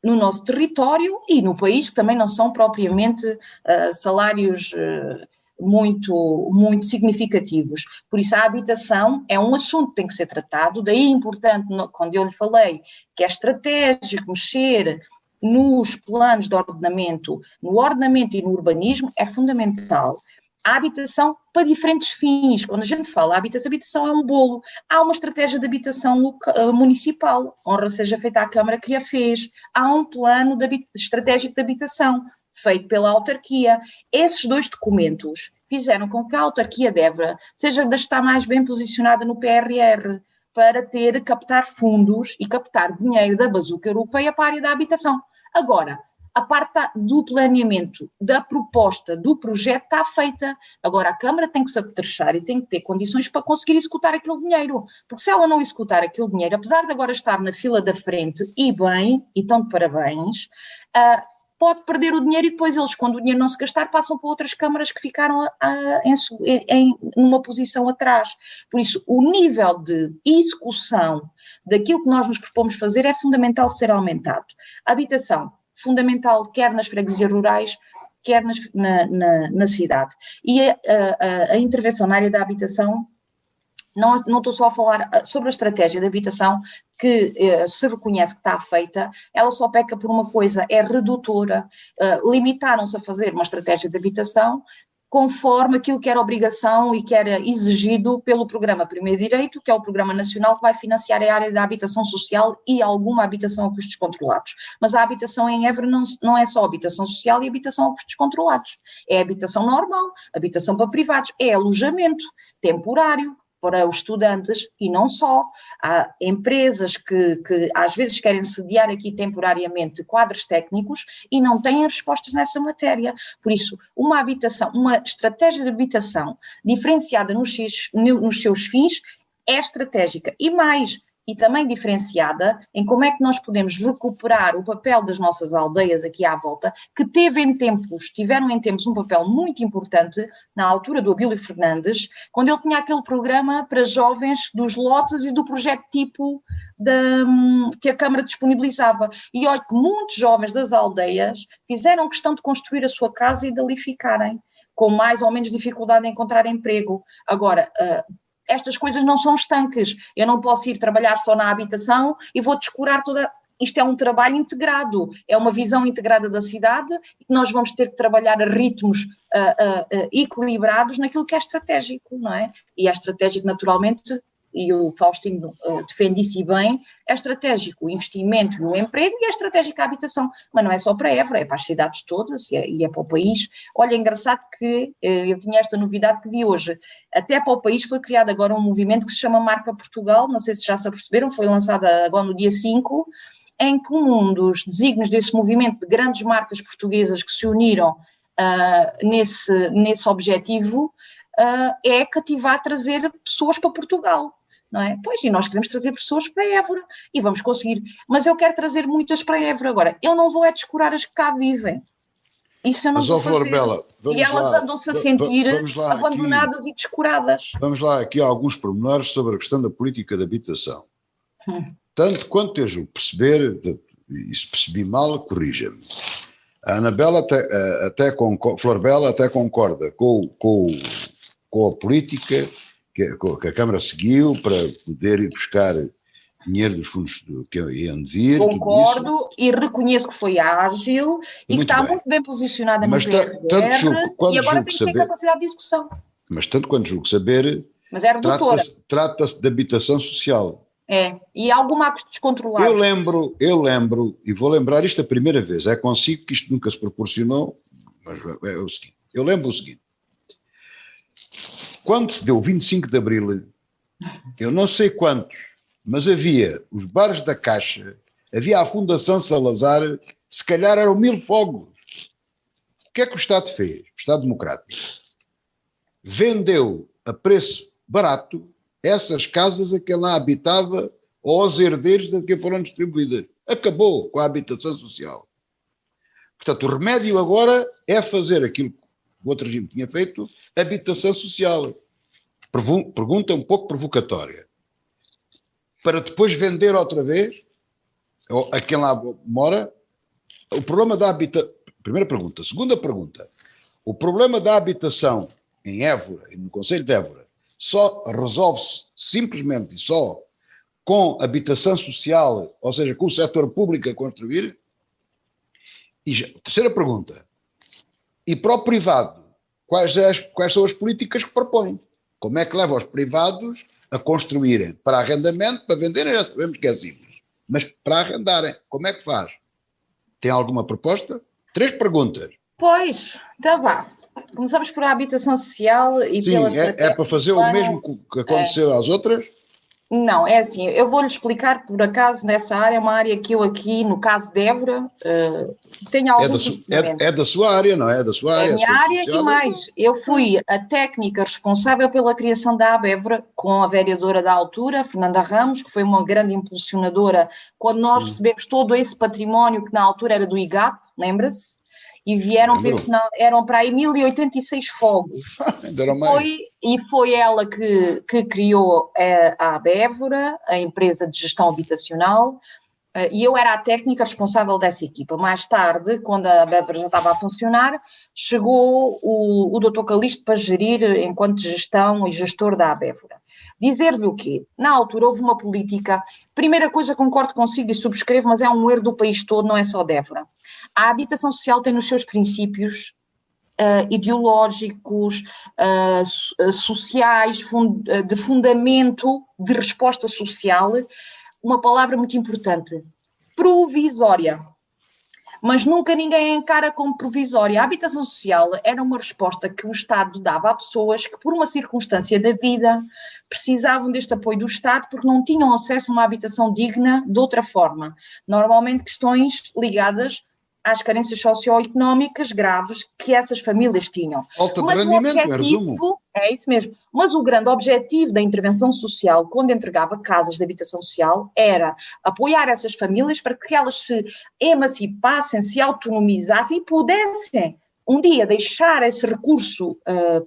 no nosso território e no país, que também não são propriamente salários muito, muito significativos. Por isso a habitação é um assunto que tem que ser tratado, daí é importante, quando eu lhe falei que é estratégico mexer nos planos de ordenamento, no ordenamento e no urbanismo, é fundamental. Há habitação para diferentes fins. Quando a gente fala habitação é um bolo. Há uma estratégia de habitação municipal, honra seja feita à Câmara que a fez. Há um plano estratégico de habitação feito pela autarquia. Esses 2 documentos fizeram com que a autarquia de Évora seja da estar mais bem posicionada no PRR para captar fundos e captar dinheiro da bazuca europeia para a área da habitação. Agora, a parte do planeamento, da proposta, do projeto está feita. Agora a Câmara tem que se apetrechar e tem que ter condições para conseguir executar aquele dinheiro. Porque se ela não executar aquele dinheiro, apesar de agora estar na fila da frente, e bem, e estão de parabéns, pode perder o dinheiro e depois eles, quando o dinheiro não se gastar, passam para outras câmaras que ficaram numa posição atrás. Por isso, o nível de execução daquilo que nós nos propomos fazer é fundamental ser aumentado. A habitação, fundamental, quer nas freguesias rurais, quer na cidade. E a intervenção na área da habitação, não estou só a falar sobre a estratégia de habitação, que se reconhece que está feita, ela só peca por uma coisa, é redutora. Limitaram-se a fazer uma estratégia de habitação conforme aquilo que era obrigação e que era exigido pelo Programa Primeiro Direito, que é o Programa Nacional que vai financiar a área da habitação social e alguma habitação a custos controlados. Mas a habitação em Évora não é só habitação social e habitação a custos controlados. É habitação normal, habitação para privados, é alojamento temporário para os estudantes e não só. Há empresas que às vezes querem sediar aqui temporariamente quadros técnicos e não têm respostas nessa matéria. Por isso, uma estratégia de habitação diferenciada nos seus fins é estratégica. E mais, e também diferenciada em como é que nós podemos recuperar o papel das nossas aldeias aqui à volta, que tiveram em tempos um papel muito importante na altura do Abílio Fernandes, quando ele tinha aquele programa para jovens dos lotes e do projeto tipo que a Câmara disponibilizava. E olha que muitos jovens das aldeias fizeram questão de construir a sua casa e de ali ficarem, com mais ou menos dificuldade em encontrar emprego. Agora, estas coisas não são estanques. Eu não posso ir trabalhar só na habitação e vou descurar toda... Isto é um trabalho integrado, é uma visão integrada da cidade e que nós vamos ter que trabalhar a ritmos equilibrados naquilo que é estratégico, não é? E é estratégico naturalmente, e o Faustino defende isso e bem, é estratégico o investimento e o emprego e é estratégico a habitação, mas não é só para Évora, é para as cidades todas e é para o país. Olha, é engraçado que eu tinha esta novidade que vi hoje, até para o país foi criado agora um movimento que se chama Marca Portugal, não sei se já se aperceberam, foi lançado agora no dia 5, em que um dos desígnios desse movimento de grandes marcas portuguesas que se uniram nesse objetivo é cativar, trazer pessoas para Portugal. Não é? Pois, e nós queremos trazer pessoas para Évora e vamos conseguir, mas eu quero trazer muitas para Évora. Agora, eu não vou descurar as que cá vivem. Isso eu não vou fazer. Bela, e elas andam-se a sentir abandonadas aqui, e descuradas. Vamos lá aqui a alguns pormenores sobre a questão da política de habitação. Tanto quanto eu julgo perceber, e se percebi mal, corrija-me. A Anabela Flor Bela até concorda com a política que a Câmara seguiu para poder ir buscar dinheiro dos fundos que iam vir. Concordo e reconheço que foi ágil e que está muito bem posicionada no PRR e agora tem que ter capacidade de execução. Mas tanto quanto julgo saber, mas é redutora. Trata-se de habitação social. É, e alguma a custos controlados. Eu lembro, e vou lembrar isto a primeira vez, é consigo que isto nunca se proporcionou, mas é o seguinte, eu lembro o seguinte, quando se deu o 25 de Abril, eu não sei quantos, mas havia os bares da Caixa, havia a Fundação Salazar, se calhar eram 1000 fogos. O que é que o Estado fez? O Estado Democrático vendeu a preço barato essas casas a quem lá habitava ou aos herdeiros de quem foram distribuídas. Acabou com a habitação social. Portanto, o remédio agora é fazer aquilo que o outro regime tinha feito, habitação social. Pergunta um pouco provocatória. Para depois vender outra vez a quem lá mora, o problema da habitação... Primeira pergunta. Segunda pergunta. O problema da habitação em Évora e no Concelho de Évora só resolve-se simplesmente e só com habitação social, ou seja, com o setor público a construir? E terceira pergunta. E para o privado, quais são as políticas que propõe. Como é que leva os privados a construírem para arrendamento, para venderem, já sabemos que é simples. Mas para arrendarem, como é que faz? Tem alguma proposta? 3 perguntas. Pois, então vá. Começamos por a habitação social e Sim, pela é para fazer o mesmo que aconteceu às outras? Não, é assim, eu vou-lhe explicar, por acaso, nessa área, é uma área que eu aqui, no caso de Évora, tenho algum conhecimento. É da sua área, não é? É da sua área. É a minha área e mais. Eu fui a técnica responsável pela criação da AB Évora, com a vereadora da altura, Fernanda Ramos, que foi uma grande impulsionadora, quando nós recebemos todo esse património que na altura era do IGAP, lembra-se? E vieram, penso, não, eram para aí 1086 fogos. E foi ela que criou a AB Évora, a empresa de gestão habitacional, e eu era a técnica responsável dessa equipa. Mais tarde, quando a AB Évora já estava a funcionar, chegou o Dr. Calixto para gerir enquanto gestão e gestor da AB Évora. Dizer-lhe o quê? Na altura houve uma política, primeira coisa, concordo consigo e subscrevo, mas é um erro do país todo, não é só de Évora. A habitação social tem nos seus princípios ideológicos, sociais, de fundamento, de resposta social, uma palavra muito importante, provisória. Mas nunca ninguém encara como provisória. A habitação social era uma resposta que o Estado dava a pessoas que, por uma circunstância da vida, precisavam deste apoio do Estado porque não tinham acesso a uma habitação digna de outra forma. Normalmente questões ligadas às carências socioeconómicas graves que essas famílias tinham. Falta de rendimento, em resumo. É isso mesmo. Mas o grande objetivo da intervenção social, quando entregava casas de habitação social, era apoiar essas famílias para que elas se emancipassem, se autonomizassem e pudessem um dia deixar esse recurso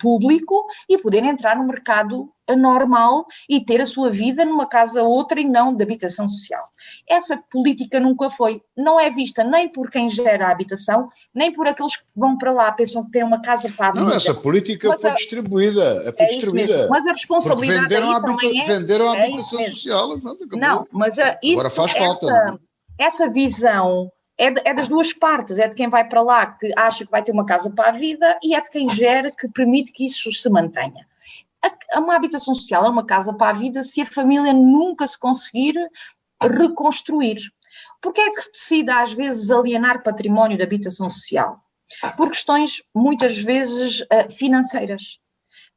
público e poderem entrar no mercado normal e ter a sua vida numa casa ou outra e não de habitação social. Essa política nunca foi, não é vista nem por quem gera a habitação, nem por aqueles que vão para lá, pensam que têm uma casa para a vida. Não, essa política foi distribuída. Foi distribuída. Mesmo. Mas a responsabilidade aí também é... Venderam a habitação social. Não, mas isso, agora faz falta. Essa visão... É das duas partes, é de quem vai para lá que acha que vai ter uma casa para a vida e é de quem gera que permite que isso se mantenha. Uma habitação social é uma casa para a vida se a família nunca se conseguir reconstruir. Porquê é que se decide às vezes alienar património de habitação social? Por questões muitas vezes financeiras.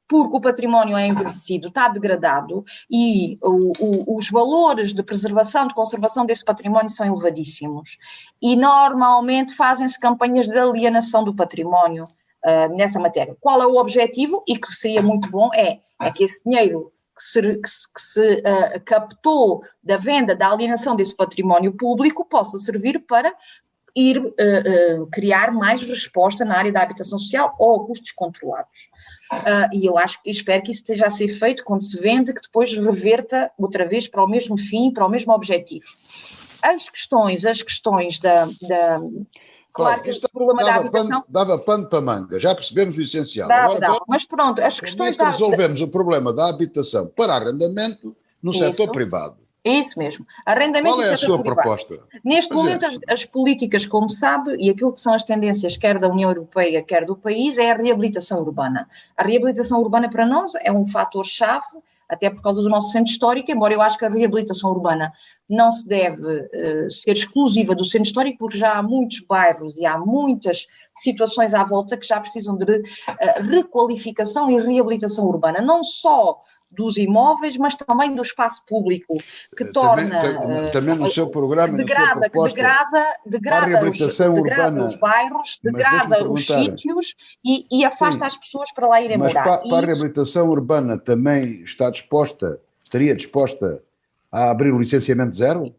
Porque o património é envelhecido, está degradado e os valores de preservação, de conservação desse património são elevadíssimos. E normalmente fazem-se campanhas de alienação do património nessa matéria. Qual é o objetivo? E que seria muito bom é que esse dinheiro que se captou da venda, da alienação desse património público possa servir para ir criar mais resposta na área da habitação social ou a custos controlados. E eu espero que isso esteja a ser feito quando se vende, que depois reverta outra vez para o mesmo fim, para o mesmo objetivo. As questões da claro que o problema da habitação... Dava pano para manga, já percebemos o essencial. Agora, mas pronto, as questões resolvemos o problema da habitação para arrendamento no setor privado. Isso mesmo. Arrendamento. Qual é a sua proposta? Neste momento, as políticas, como sabe, e aquilo que são as tendências, quer da União Europeia, quer do país, é a reabilitação urbana. A reabilitação urbana para nós é um fator-chave, até por causa do nosso centro histórico, embora eu acho que a reabilitação urbana não se deve ser exclusiva do centro histórico, porque já há muitos bairros e há muitas situações à volta que já precisam de requalificação e reabilitação urbana, não só dos imóveis, mas também do espaço público, que torna... Também no seu programa, degrada os bairros, degrada os sítios e afasta as pessoas para lá irem morar. Mas para a reabilitação urbana também estaria disposta a abrir o licenciamento zero?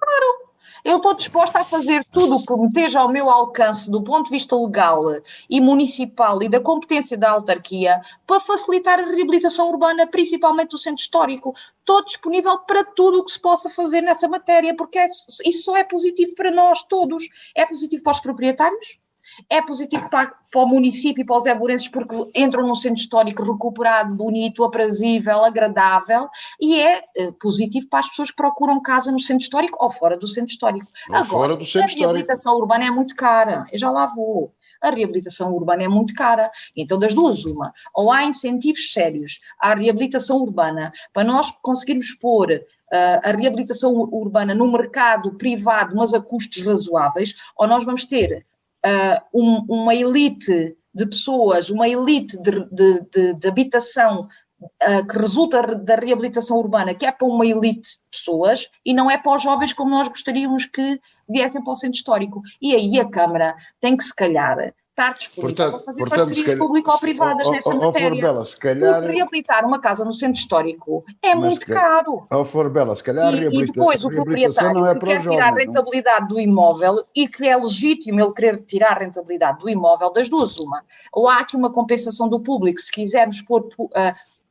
Eu estou disposta a fazer tudo o que me esteja ao meu alcance do ponto de vista legal e municipal e da competência da autarquia para facilitar a reabilitação urbana, principalmente do centro histórico. Estou disponível para tudo o que se possa fazer nessa matéria, porque isso só é positivo para nós todos. É positivo para os proprietários, é positivo para o município e para os évorenses porque entram num centro histórico recuperado, bonito, aprazível, agradável e é positivo para as pessoas que procuram casa no centro histórico ou fora do centro histórico. Agora, a reabilitação urbana é muito cara, eu já lá vou. a reabilitação urbana é muito cara. Então, das duas, uma. Ou há incentivos sérios à reabilitação urbana para nós conseguirmos pôr a reabilitação urbana no mercado privado, mas a custos razoáveis, ou nós vamos ter uma elite de pessoas, uma elite de habitação que resulta da reabilitação urbana, que é para uma elite de pessoas e não é para os jovens como nós gostaríamos que viessem para o centro histórico. E aí a Câmara tem que, se calhar, estar disponível para fazer parcerias público-privadas nessa matéria. Forbela, se calhar... Porque reabilitar uma casa no centro histórico é muito caro. Forbela, se calhar E depois o proprietário é que quer tirar a rentabilidade do imóvel e que é legítimo ele querer tirar a rentabilidade do imóvel, das duas uma. Ou há aqui uma compensação do público, se quisermos pôr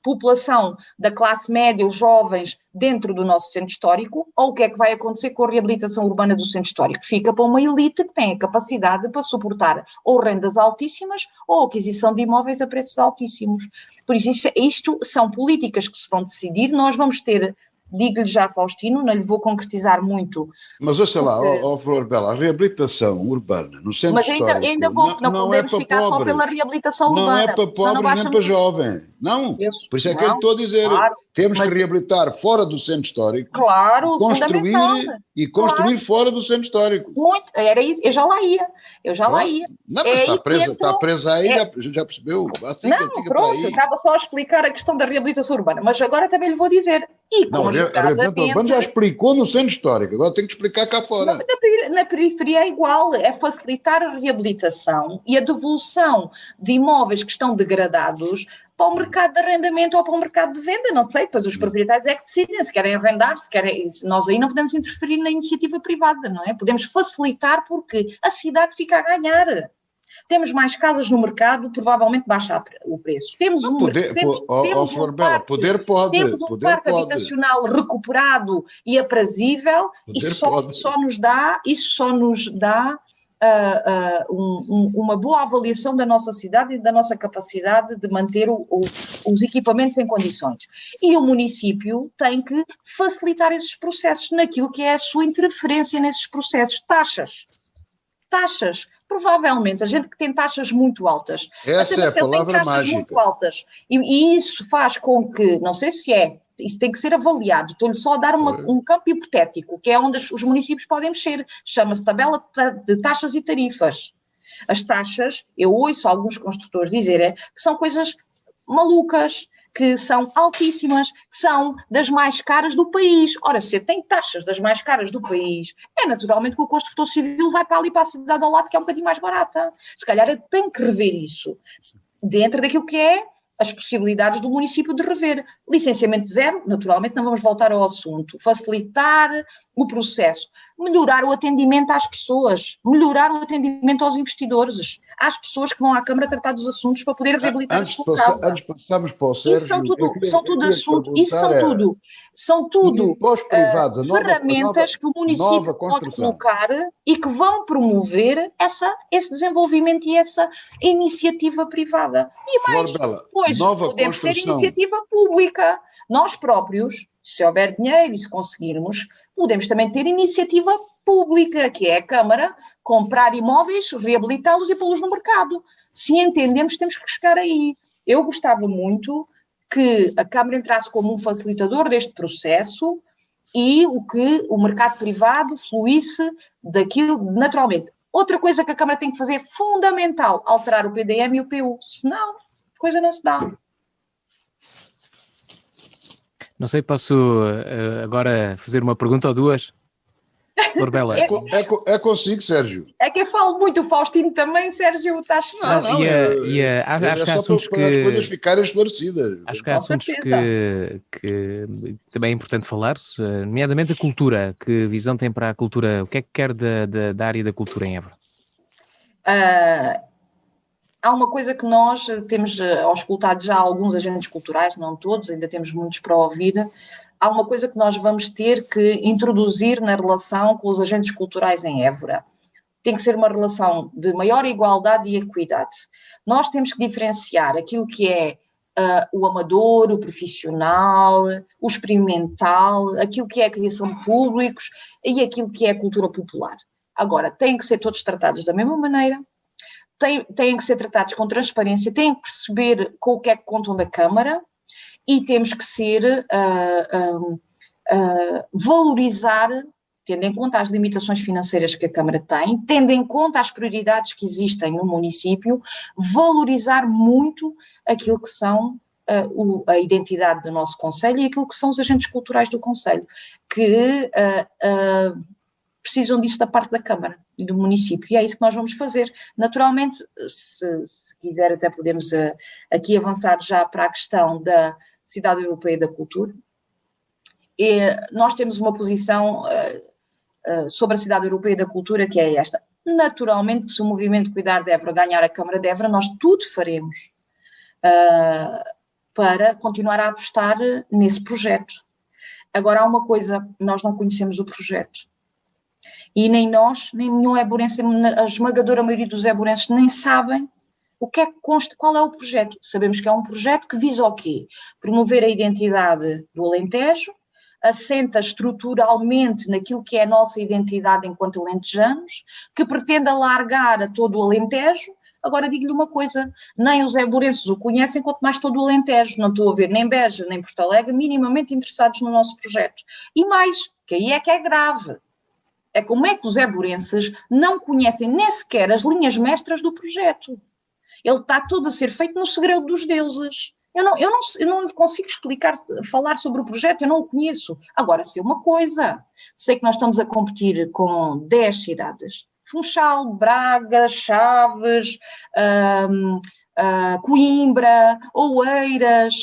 população da classe média, os jovens, dentro do nosso centro histórico, ou o que é que vai acontecer com a reabilitação urbana do centro histórico? Fica para uma elite que tem a capacidade para suportar ou rendas altíssimas ou aquisição de imóveis a preços altíssimos. Por isso, isto são políticas que se vão decidir, nós vamos ter... Digo-lhe já, Faustino, não lhe vou concretizar muito. Mas ouça lá, Florbela, a reabilitação urbana no centro histórico... Mas ainda vou, não podemos ficar só pela reabilitação urbana. Não é para pobres nem para jovem. Não, por isso é que eu lhe estou a dizer. Claro, temos que reabilitar fora do centro histórico. Claro, construir fora do centro histórico. Muito, era isso, eu já lá ia. Não, mas está presa aí, já percebeu? Assim, pronto, estava só a explicar a questão da reabilitação urbana, mas agora também lhe vou dizer. A reabilitação urbana já explicou no centro histórico, agora tem que explicar cá fora. Na periferia é igual, é facilitar a reabilitação e a devolução de imóveis que estão degradados para o mercado de arrendamento ou para o mercado de venda, não sei, pois os proprietários é que decidem se querem arrendar, se querem... Nós aí não podemos interferir na iniciativa privada, não é? Podemos facilitar porque a cidade fica a ganhar. Temos mais casas no mercado, provavelmente baixa o preço. Temos um parque habitacional recuperado e aprazível, e só nos dá uma boa avaliação da nossa cidade e da nossa capacidade de manter os equipamentos em condições. E o município tem que facilitar esses processos naquilo que é a sua interferência nesses processos. Taxas. Provavelmente, a gente que tem taxas muito altas. Essa é a palavra mágica. Muito altas, e isso faz com que, não sei se isso tem que ser avaliado, estou-lhe só a dar um campo hipotético, que é onde os municípios podem mexer, chama-se tabela de taxas e tarifas. As taxas, eu ouço alguns construtores dizerem que são coisas malucas, que são altíssimas, que são das mais caras do país. Ora, se tem taxas das mais caras do país, é naturalmente que o construtor civil vai para ali, para a cidade ao lado, que é um bocadinho mais barata. Se calhar tem que rever isso, dentro daquilo que é as possibilidades do município de rever. Licenciamento zero, naturalmente não vamos voltar ao assunto. Facilitar o processo. Melhorar o atendimento às pessoas. Melhorar o atendimento aos investidores. Às pessoas que vão à Câmara tratar dos assuntos para poder reabilitar a sua casa. Antes passamos para o Sérgio... São tudo ferramentas que o município pode colocar e que vão promover esse desenvolvimento e essa iniciativa privada. E mais, depois podemos ter iniciativa pública. Nós próprios, se houver dinheiro e se conseguirmos, podemos também ter iniciativa pública, que é a Câmara, comprar imóveis, reabilitá-los e pô-los no mercado. Se entendemos, temos que chegar aí. Eu gostava muito que a Câmara entrasse como um facilitador deste processo e o mercado privado fluísse daquilo naturalmente. Outra coisa que a Câmara tem que fazer é fundamental, alterar o PDM e o PU, senão a coisa não se dá. Não sei, posso agora fazer uma pergunta ou duas? Florbela. É consigo, Sérgio. É que eu falo muito, o Faustino também, Sérgio, estás... Acho que há assuntos que... as coisas ficarem esclarecidas. Acho que há assuntos que também é importante falar-se, nomeadamente a cultura. Que visão tem para a cultura? O que é que quer da área da cultura em Évora? Há uma coisa que nós temos auscultado já alguns agentes culturais, não todos, ainda temos muitos para ouvir. Há uma coisa que nós vamos ter que introduzir na relação com os agentes culturais em Évora. Tem que ser uma relação de maior igualdade e equidade. Nós temos que diferenciar aquilo que é o amador, o profissional, o experimental, aquilo que é a criação de públicos e aquilo que é a cultura popular. Agora, têm que ser todos tratados da mesma maneira. têm que ser tratados com transparência, têm que perceber com o que é que contam da Câmara e temos que ser, valorizar, tendo em conta as limitações financeiras que a Câmara tem, tendo em conta as prioridades que existem no município, valorizar muito aquilo que são a identidade do nosso concelho e aquilo que são os agentes culturais do concelho, que precisam disso da parte da Câmara e do município, e é isso que nós vamos fazer. Naturalmente, se quiser até podemos aqui avançar já para a questão da Cidade Europeia da Cultura. Nós temos uma posição sobre a Cidade Europeia da Cultura que é esta. Naturalmente que se o Movimento Cuidar de Évora ganhar a Câmara de Évora, nós tudo faremos para continuar a apostar nesse projeto. Agora há uma coisa, nós não conhecemos o projeto. E nem nós, nem nenhum éborense, a esmagadora maioria dos éborenses nem sabem o que é que consta, qual é o projeto. Sabemos que é um projeto que visa o quê? Promover a identidade do Alentejo, assenta estruturalmente naquilo que é a nossa identidade enquanto alentejanos, que pretende alargar a todo o Alentejo. Agora digo-lhe uma coisa, nem os éborenses o conhecem, quanto mais todo o Alentejo. Não estou a ver nem Beja, nem Porto Alegre minimamente interessados no nosso projeto. E mais, que aí é que é grave. É como é que os éborenses não conhecem nem sequer as linhas mestras do projeto. Ele está todo a ser feito no segredo dos deuses. Eu não consigo explicar, falar sobre o projeto, eu não o conheço. Agora, sei uma coisa, sei que nós estamos a competir com 10 cidades. Funchal, Braga, Chaves, Coimbra, Oeiras,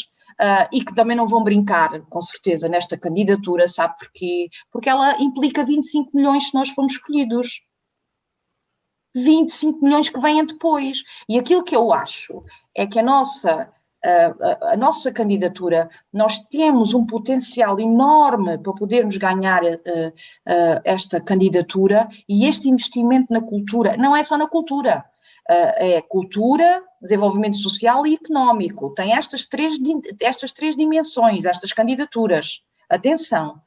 e que também não vão brincar, com certeza, nesta candidatura, sabe porquê? Porque ela implica 25 milhões se nós formos escolhidos. 25 milhões que venham depois. E aquilo que eu acho é que a nossa candidatura, nós temos um potencial enorme para podermos ganhar esta candidatura, e este investimento na cultura, não é só na cultura, é cultura, desenvolvimento social e económico, tem estas três dimensões, estas candidaturas. Atenção,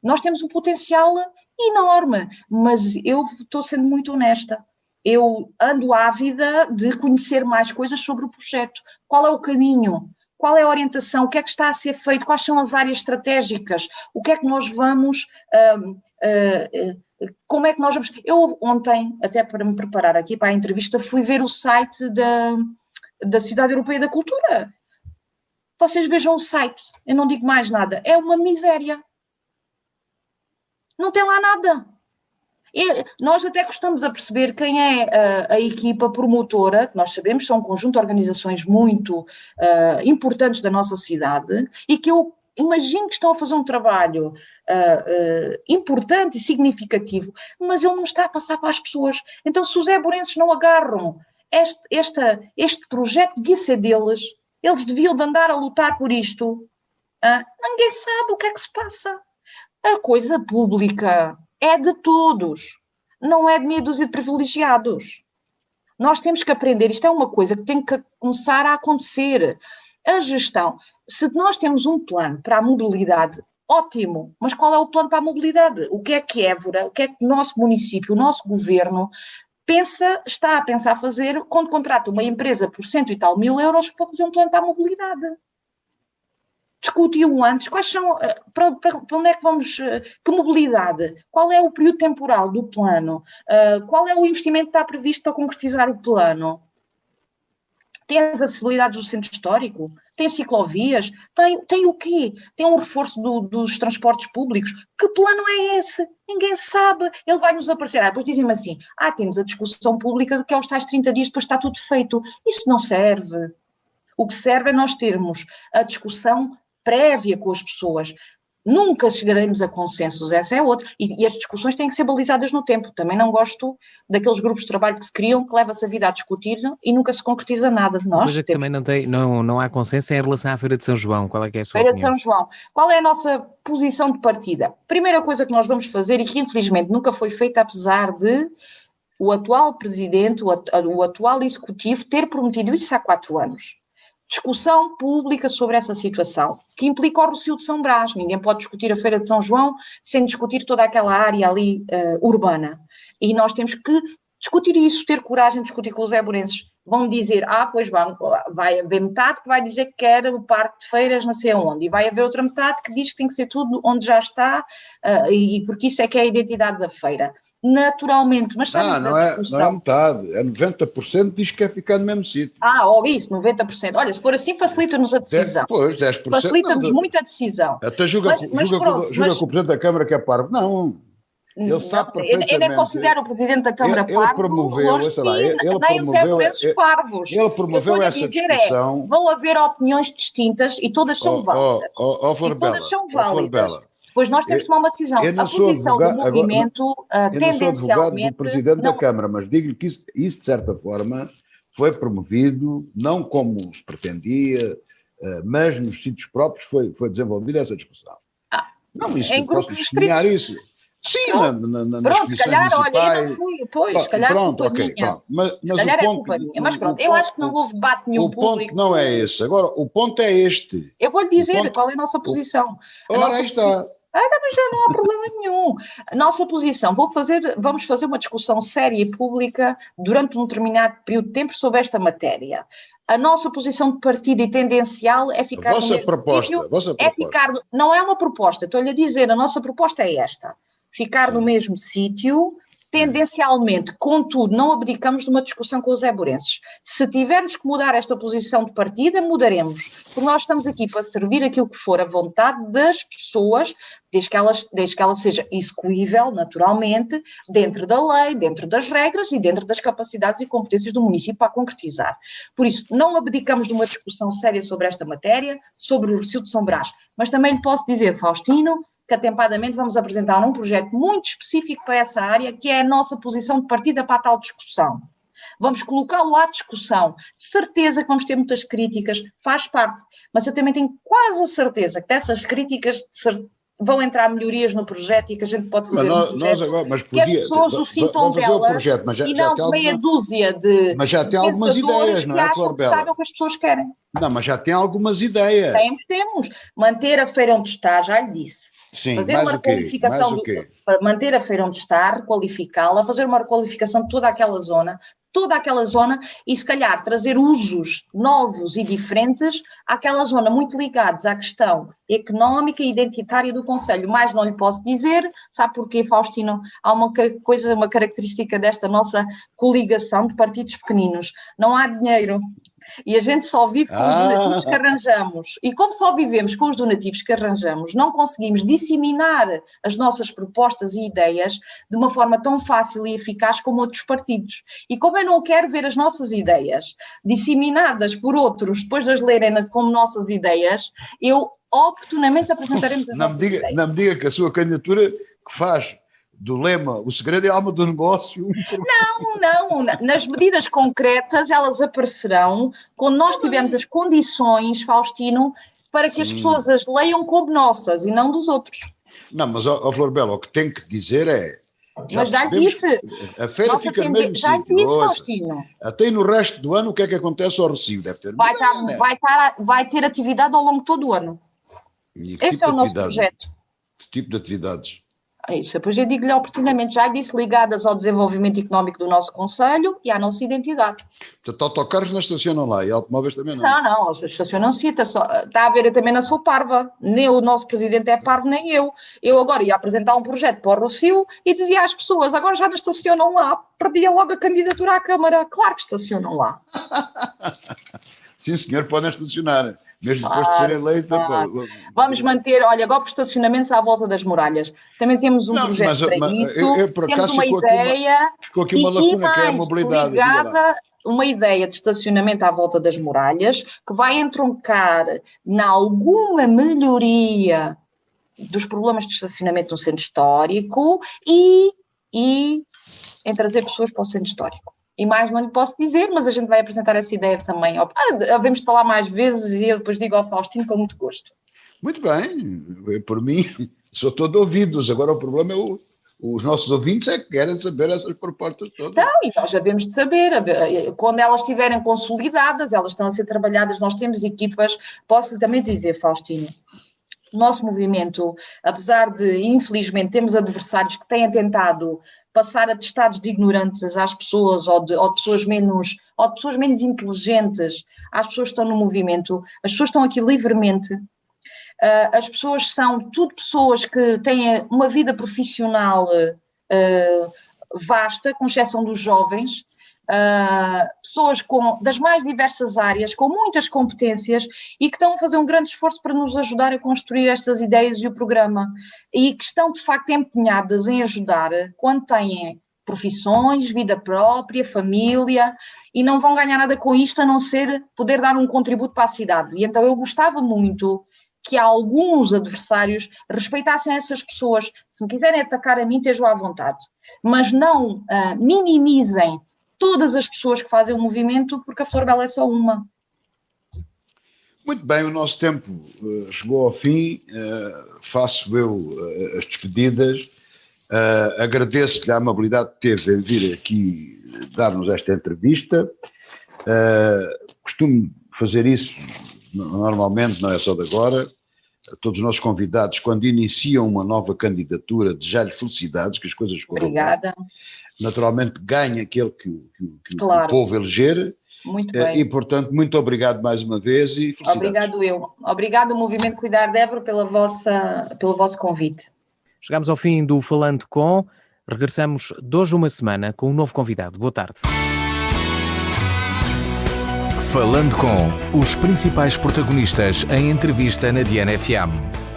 nós temos um potencial enorme, mas eu estou sendo muito honesta. Eu ando ávida de conhecer mais coisas sobre o projeto. Qual é o caminho? Qual é a orientação? O que é que está a ser feito? Quais são as áreas estratégicas? O que é que nós vamos... como é que nós vamos... Eu ontem, até para me preparar aqui para a entrevista, fui ver o site da Cidade Europeia da Cultura. Vocês vejam o site. Eu não digo mais nada. É uma miséria. Não tem lá nada. Nós até costumamos a perceber quem é a equipa promotora, que nós sabemos são um conjunto de organizações muito importantes da nossa cidade, e que eu imagino que estão a fazer um trabalho importante e significativo, mas ele não está a passar para as pessoas. Então, se os éborenses não agarram este projeto, devia ser deles, eles deviam de andar a lutar por isto. Ninguém sabe o que é que se passa. A coisa pública é de todos, não é de meia dúzia de privilegiados. Nós temos que aprender, isto é uma coisa que tem que começar a acontecer. A gestão, se nós temos um plano para a mobilidade, ótimo, mas qual é o plano para a mobilidade? O que é que Évora, o que é que o nosso município, o nosso governo está a pensar fazer quando contrata uma empresa por 100 e tal mil euros para fazer um plano para a mobilidade? Discutiu antes, quais são, para onde é que vamos, que mobilidade, qual é o período temporal do plano, qual é o investimento que está previsto para concretizar o plano? Tem as acessibilidades do centro histórico? Tem ciclovias? Tem o quê? Tem um reforço dos transportes públicos? Que plano é esse? Ninguém sabe. Ele vai nos aparecer. Depois dizem-me assim, temos a discussão pública de que aos tais 30 dias depois está tudo feito. Isso não serve. O que serve é nós termos a discussão prévia com as pessoas. Nunca chegaremos a consensos, essa é outra. E as discussões têm que ser balizadas no tempo. Também não gosto daqueles grupos de trabalho que se criam, que leva-se a vida a discutir e nunca se concretiza nada de nós. Coisa que também não há consenso é em relação à Feira de São João. Qual é que é a sua opinião? Feira de São João. Qual é a nossa posição de partida? Primeira coisa que nós vamos fazer, e que infelizmente nunca foi feita, apesar de o atual presidente, o atual executivo ter prometido isso há 4 anos. Discussão pública sobre essa situação, que implica o Rossio de São Brás. Ninguém pode discutir a Feira de São João sem discutir toda aquela área ali urbana. E nós temos que discutir isso, ter coragem de discutir com os eburenses. Vão dizer, pois vai haver metade que vai dizer que quer o parque de feiras não sei aonde, e vai haver outra metade que diz que tem que ser tudo onde já está, e porque isso é que é a identidade da feira. Naturalmente, mas sabe não é metade, é 90% diz que quer ficar no mesmo sítio. Isso, 90%. Olha, se for assim, facilita-nos a decisão. 10%. Facilita-nos muito a decisão. Até julga que o Presidente da Câmara que é parvo. Não. Ele sabe perfeitamente. Eu nem considero o Presidente da Câmara parvo, nem os eburenses parvos. Ele promoveu essa discussão. Vão haver opiniões distintas e todas são válidas. Todas são válidas. Pois nós temos de tomar uma decisão. A posição do movimento, tendencialmente... Eu não sou advogado do Presidente da Câmara, mas digo-lhe que isso, de certa forma, foi promovido, não como se pretendia, mas nos sítios próprios foi desenvolvida essa discussão. Não, isso, em grupos restritos. Isso. Sim, pronto, se calhar, olha, eu não fui, pois, se calhar pronto, é culpa minha. Pronto. Mas se calhar é culpa minha, mas pronto, eu acho que não houve debate nenhum público. O ponto não é esse, agora o ponto é este. Eu vou-lhe dizer qual é a nossa posição. Ora, está. Mas já não há problema nenhum. A nossa posição, vamos fazer uma discussão séria e pública durante um determinado período de tempo sobre esta matéria. A nossa posição de partido e tendencial é ficar no mesmo sítio. Não é uma proposta, estou-lhe a dizer, a nossa proposta é esta. Ficar no mesmo sítio, tendencialmente, contudo, não abdicamos de uma discussão com os eburenses. Se tivermos que mudar esta posição de partida, mudaremos, porque nós estamos aqui para servir aquilo que for a vontade das pessoas, desde que ela seja execuível, naturalmente, dentro da lei, dentro das regras e dentro das capacidades e competências do município para concretizar. Por isso, não abdicamos de uma discussão séria sobre esta matéria, sobre o Recio de São Brás, mas também lhe posso dizer, Faustino, que atempadamente vamos apresentar um projeto muito específico para essa área, que é a nossa posição de partida para a tal discussão. Vamos colocá-lo à discussão. Certeza que vamos ter muitas críticas, faz parte, mas eu também tenho quase a certeza que dessas críticas vão entrar melhorias no projeto e que a gente pode fazer que as pessoas o sintam delas e não de meia dúzia de mas já tem algumas ideias, não é, Flor Bela? Que sabem o que as pessoas querem. Não, mas já tem algumas ideias. Temos. Manter a feira onde está, já lhe disse. Sim, fazer uma requalificação para manter a feira onde está, requalificá-la, fazer uma requalificação de toda aquela zona e se calhar trazer usos novos e diferentes àquela zona, muito ligados à questão económica e identitária do concelho. Mais não lhe posso dizer, sabe porquê, Faustino? Há uma característica desta nossa coligação de partidos pequeninos. Não há dinheiro. E a gente só vive com os donativos que arranjamos. E como só vivemos com os donativos que arranjamos, não conseguimos disseminar as nossas propostas e ideias de uma forma tão fácil e eficaz como outros partidos. E como eu não quero ver as nossas ideias disseminadas por outros, depois de as lerem como nossas ideias, eu oportunamente apresentaremos as nossas ideias. Não me diga que a sua candidatura que faz do lema, o segredo é a alma do negócio. Não. Nas medidas concretas, elas aparecerão quando nós tivermos as condições, Faustino, para que as pessoas as leiam como nossas e não dos outros. Não, mas, Flor Bela, o que tem que dizer é... Mas já disse. A feira fica no mesmo já sítio. Disse, Faustino. Até no resto do ano, o que é que acontece ao Recio? Deve ter vai ter atividade ao longo de todo o ano. Esse é o nosso projeto. Que tipo de atividades? Isso, depois eu digo-lhe oportunamente, já disse, ligadas ao desenvolvimento económico do nosso concelho e à nossa identidade. Portanto, autocarros não estacionam lá e automóveis também não? Não, estacionam-se, está a ver, eu também não sou parva, nem o nosso presidente é parvo, nem eu. Eu agora ia apresentar um projeto para o Rossio e dizia às pessoas, agora já não estacionam lá, perdia logo a candidatura à Câmara, claro que estacionam lá. Sim, senhor, podem estacionar. Mesmo depois de ser eleita. Vamos manter, olha, agora os estacionamentos à volta das muralhas. Também temos um projeto para isso. Temos uma ideia. Ficou aqui uma lacuna que é a mobilidade. Uma ideia de estacionamento à volta das muralhas que vai entroncar em alguma melhoria dos problemas de estacionamento no centro histórico e em trazer pessoas para o centro histórico. E mais não lhe posso dizer, mas a gente vai apresentar essa ideia também. Havemos de falar mais vezes e eu depois digo ao Faustino com muito gosto. Muito bem, por mim, sou todo ouvidos. Agora o problema é os nossos ouvintes é que querem saber essas propostas todas. Então, e nós devemos de saber. Quando elas estiverem consolidadas, elas estão a ser trabalhadas, nós temos equipas. Posso-lhe também dizer, Faustino, o nosso movimento, apesar de, infelizmente, termos adversários que têm tentado passar atestados de ignorantes às pessoas ou de pessoas menos inteligentes às pessoas que estão no movimento, as pessoas estão aqui livremente. As pessoas são tudo pessoas que têm uma vida profissional vasta, com exceção dos jovens, pessoas das mais diversas áreas, com muitas competências e que estão a fazer um grande esforço para nos ajudar a construir estas ideias e o programa, e que estão de facto empenhadas em ajudar quando têm profissões, vida própria, família, e não vão ganhar nada com isto a não ser poder dar um contributo para a cidade. E então eu gostava muito que alguns adversários respeitassem essas pessoas. Se me quiserem atacar a mim, estejam à vontade, mas não minimizem todas as pessoas que fazem o movimento, porque a Flor Bela é só uma. Muito bem, o nosso tempo chegou ao fim, faço eu as despedidas, agradeço-lhe a amabilidade que teve em vir aqui dar-nos esta entrevista, costumo fazer isso normalmente, não é só de agora, a todos os nossos convidados, quando iniciam uma nova candidatura, desejar-lhe felicidades, que as coisas corram bem. Obrigada. Naturalmente ganha aquele que Claro. o povo eleger. Muito bem. E, portanto, muito obrigado mais uma vez e felicidades. Obrigado eu. Obrigado, Movimento Cuidar de Évora, pelo vosso convite. Chegamos ao fim do Falando Com. Regressamos de hoje uma semana com um novo convidado. Boa tarde. Falando com os principais protagonistas em entrevista na DNFM.